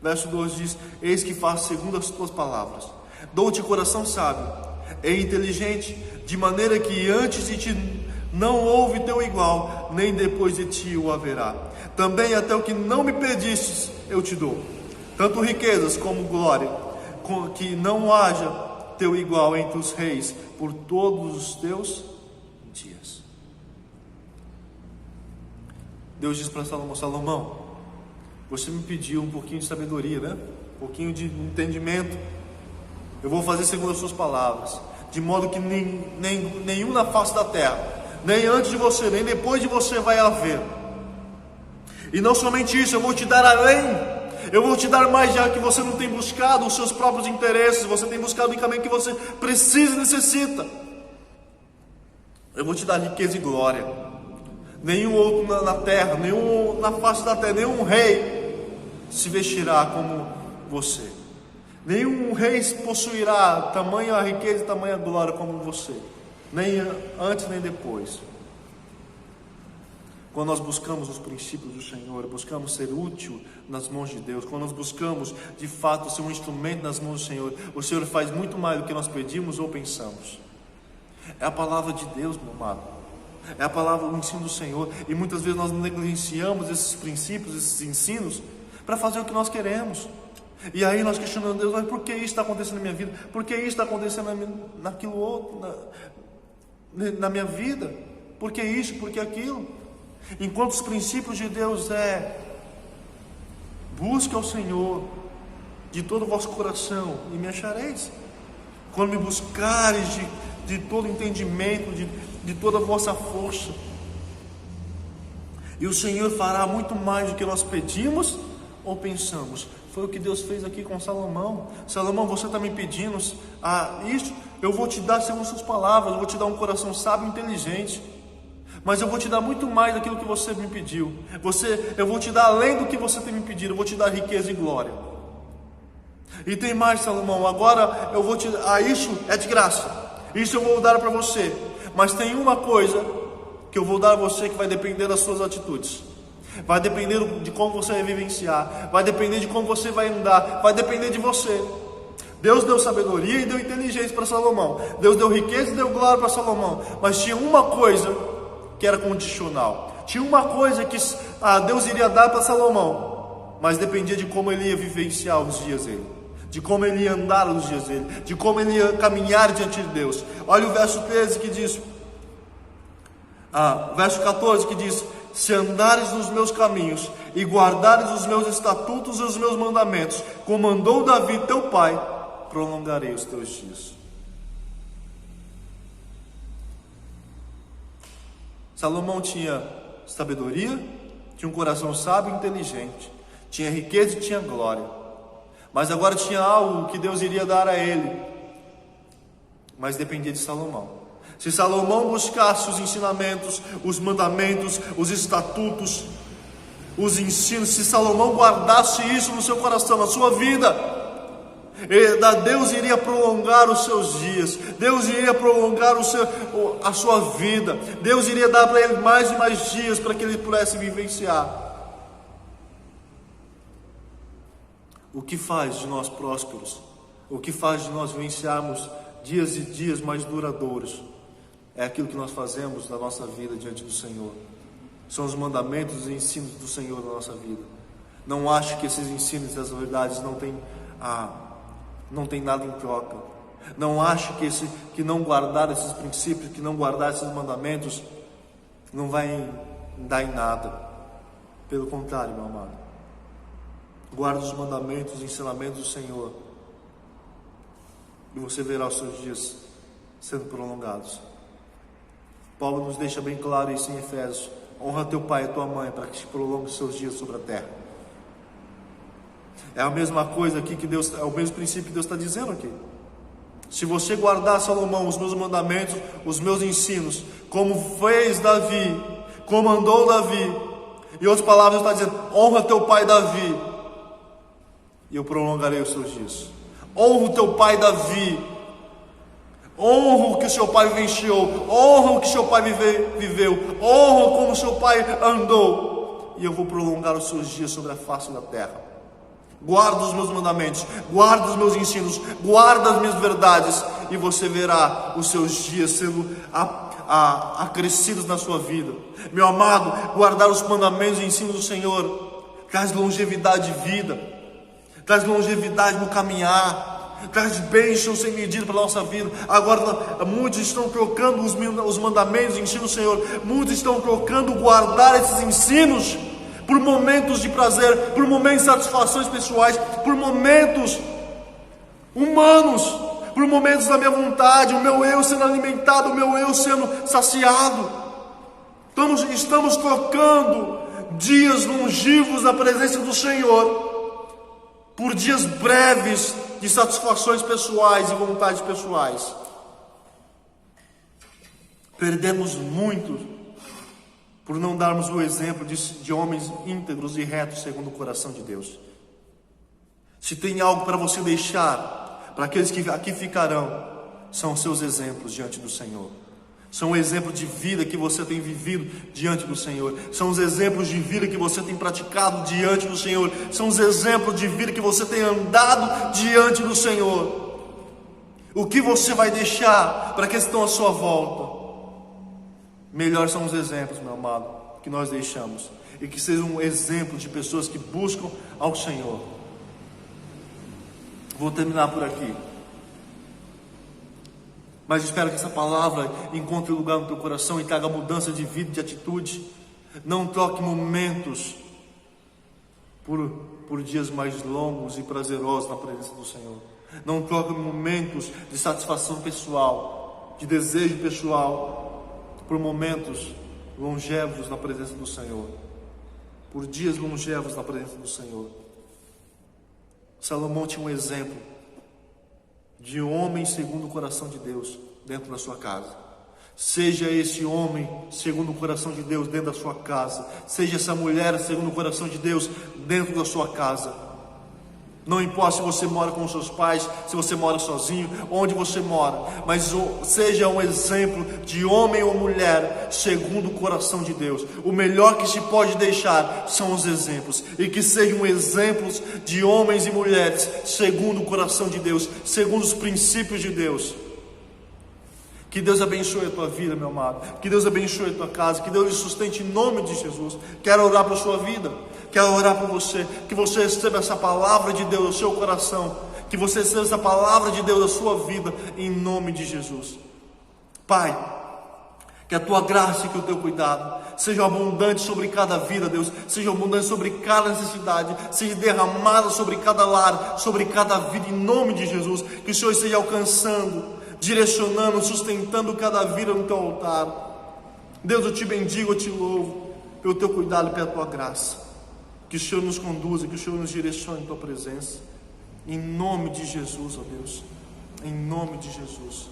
Verso 2 diz: eis que faço segundo as tuas palavras, dou-te coração sábio e inteligente, de maneira que antes de ti não houve teu igual, nem depois de ti o haverá. Também até o que não me pedistes eu te dou, tanto riquezas como glória, que não haja teu igual entre os reis por todos os teus dias. Deus diz para Salomão: Salomão, você me pediu um pouquinho de sabedoria, né? Um pouquinho de entendimento. Eu vou fazer segundo as suas palavras, de modo que nenhum na face da terra, nem antes de você, nem depois de você vai haver. E não somente isso, eu vou te dar além. Eu vou te dar mais, já que você não tem buscado os seus próprios interesses, você tem buscado unicamente o que você precisa e necessita. Eu vou te dar riqueza e glória. Nenhum outro na terra, nenhum na face da terra, nenhum rei se vestirá como você. Nenhum rei possuirá tamanha riqueza e tamanha glória como você, nem antes nem depois. Quando nós buscamos os princípios do Senhor, buscamos ser útil nas mãos de Deus, quando nós buscamos de fato ser um instrumento nas mãos do Senhor, o Senhor faz muito mais do que nós pedimos ou pensamos. É a palavra de Deus, meu amado. É a palavra, o ensino do Senhor. E muitas vezes nós negligenciamos esses princípios, esses ensinos, para fazer o que nós queremos. E aí nós questionamos Deus: mas por que isso está acontecendo na minha vida? Por que isso está acontecendo naquilo outro, na minha vida? Por que isso? Por que aquilo? Enquanto os princípios de Deus busque ao Senhor de todo o vosso coração e me achareis. Quando me buscares de todo entendimento, de toda a vossa força. E o Senhor fará muito mais do que nós pedimos ou pensamos. Foi o que Deus fez aqui com Salomão. Salomão, você está me pedindo isso? Eu vou te dar segundo suas palavras. Eu vou te dar um coração sábio e inteligente. Mas eu vou te dar muito mais daquilo que você me pediu. Eu vou te dar além do que você tem me pedido. Eu vou te dar riqueza e glória. E tem mais, Salomão. Agora eu vou te dar. Isso é de graça. Isso eu vou dar para você. Mas tem uma coisa que eu vou dar a você que vai depender das suas atitudes. Vai depender de como você vai vivenciar. Vai depender de como você vai andar. Vai depender de você. Deus deu sabedoria e deu inteligência para Salomão. Deus deu riqueza e deu glória para Salomão. Mas tinha uma coisa que era condicional. Tinha uma coisa que Deus iria dar para Salomão, mas dependia de como ele ia vivenciar os dias dele, de como ele ia andar os dias dele, de como ele ia caminhar diante de Deus. Olha o verso 13 que diz, verso 14 que diz: se andares nos meus caminhos e guardares os meus estatutos e os meus mandamentos, como mandou Davi teu pai, prolongarei os teus dias. Salomão tinha sabedoria, tinha um coração sábio e inteligente, tinha riqueza e tinha glória, mas agora tinha algo que Deus iria dar a ele, mas dependia de Salomão. Se Salomão buscasse os ensinamentos, os mandamentos, os estatutos, os ensinos, se Salomão guardasse isso no seu coração, na sua vida, Deus iria prolongar os seus dias, Deus iria prolongar a sua vida, Deus iria dar para ele mais e mais dias para que ele pudesse vivenciar. O que faz de nós prósperos, o que faz de nós vivenciarmos dias e dias mais duradouros, é aquilo que nós fazemos na nossa vida diante do Senhor. São os mandamentos e ensinos do Senhor na nossa vida. Não ache que esses ensinos e essas verdades não tem nada em troca. Não ache que não guardar esses princípios, que não guardar esses mandamentos, não vai dar em nada. Pelo contrário, meu amado, guarda os mandamentos e ensinamentos do Senhor, e você verá os seus dias sendo prolongados. Paulo nos deixa bem claro isso em Efésios: honra teu pai e tua mãe, para que te prolongue os seus dias sobre a terra. É a mesma coisa aqui que Deus, é o mesmo princípio que Deus está dizendo aqui. Se você guardar, Salomão, os meus mandamentos, os meus ensinos, como fez Davi, como andou Davi, Em outras palavras, Deus está dizendo: honra teu pai Davi, e eu prolongarei os seus dias. Honra o teu pai Davi, honra o que o seu pai vivenciou, honra o que seu pai viveu, honra como seu pai andou, e eu vou prolongar os seus dias sobre a face da terra. Guarda os meus mandamentos, guarda os meus ensinos, guarda as minhas verdades, e você verá os seus dias sendo acrescidos na sua vida. Meu amado, guardar os mandamentos e ensinos do Senhor traz longevidade de vida, traz longevidade no caminhar, traz bênção sem medida para a nossa vida. Agora muitos estão trocando os mandamentos e ensinos do Senhor, muitos estão trocando guardar esses ensinos por momentos de prazer, por momentos de satisfações pessoais, por momentos humanos, por momentos da minha vontade, o meu eu sendo alimentado, o meu eu sendo saciado. Estamos trocando dias longínquos na presença do Senhor por dias breves de satisfações pessoais e vontades pessoais. Perdemos muito por não darmos o exemplo de homens íntegros e retos segundo o coração de Deus. Se tem algo para você deixar para aqueles que aqui ficarão, são os seus exemplos diante do Senhor. São o exemplo de vida que você tem vivido diante do Senhor. São os exemplos de vida que você tem praticado diante do Senhor. São os exemplos de vida que você tem andado diante do Senhor. O que você vai deixar para aqueles que estão à sua volta? Melhor são os exemplos, meu amado, que nós deixamos, e que sejam um exemplo de pessoas que buscam ao Senhor. Vou terminar por aqui, mas espero que essa palavra encontre lugar no teu coração e traga mudança de vida, de atitude. Não troque momentos por dias mais longos e prazerosos na presença do Senhor. Não troque momentos de satisfação pessoal, de desejo pessoal, por momentos longevos na presença do Senhor, por dias longevos na presença do Senhor. Salomão tinha um exemplo de homem segundo o coração de Deus dentro da sua casa. Seja esse homem segundo o coração de Deus dentro da sua casa, seja essa mulher segundo o coração de Deus dentro da sua casa. Não importa se você mora com os seus pais, se você mora sozinho, onde você mora, mas seja um exemplo de homem ou mulher segundo o coração de Deus. O melhor que se pode deixar são os exemplos, e que sejam exemplos de homens e mulheres segundo o coração de Deus, segundo os princípios de Deus. Que Deus abençoe a tua vida, meu amado. Que Deus abençoe a tua casa. Que Deus lhe sustente em nome de Jesus. Quero orar para a sua vida. Quero orar por você. Que você receba essa palavra de Deus no seu coração. Que você receba essa palavra de Deus na sua vida, em nome de Jesus. Pai, que a tua graça e que o teu cuidado sejam abundantes sobre cada vida, Deus. Sejam abundantes sobre cada necessidade. Seja derramada sobre cada lar, sobre cada vida, em nome de Jesus. Que o Senhor esteja alcançando, direcionando, sustentando cada vida no teu altar. Deus, eu te bendigo, eu te louvo pelo teu cuidado e pela tua graça. Que o Senhor nos conduza, que o Senhor nos direcione em tua presença, em nome de Jesus, ó Deus, em nome de Jesus.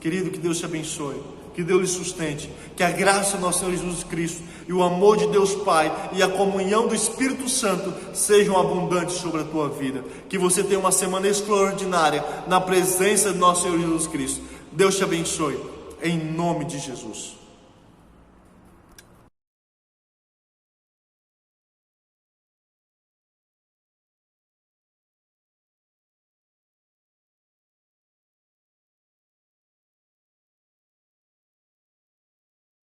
Querido, que Deus te abençoe, que Deus lhe sustente, que a graça do nosso Senhor Jesus Cristo e o amor de Deus Pai e a comunhão do Espírito Santo sejam abundantes sobre a tua vida. Que você tenha uma semana extraordinária na presença do nosso Senhor Jesus Cristo. Deus te abençoe, em nome de Jesus.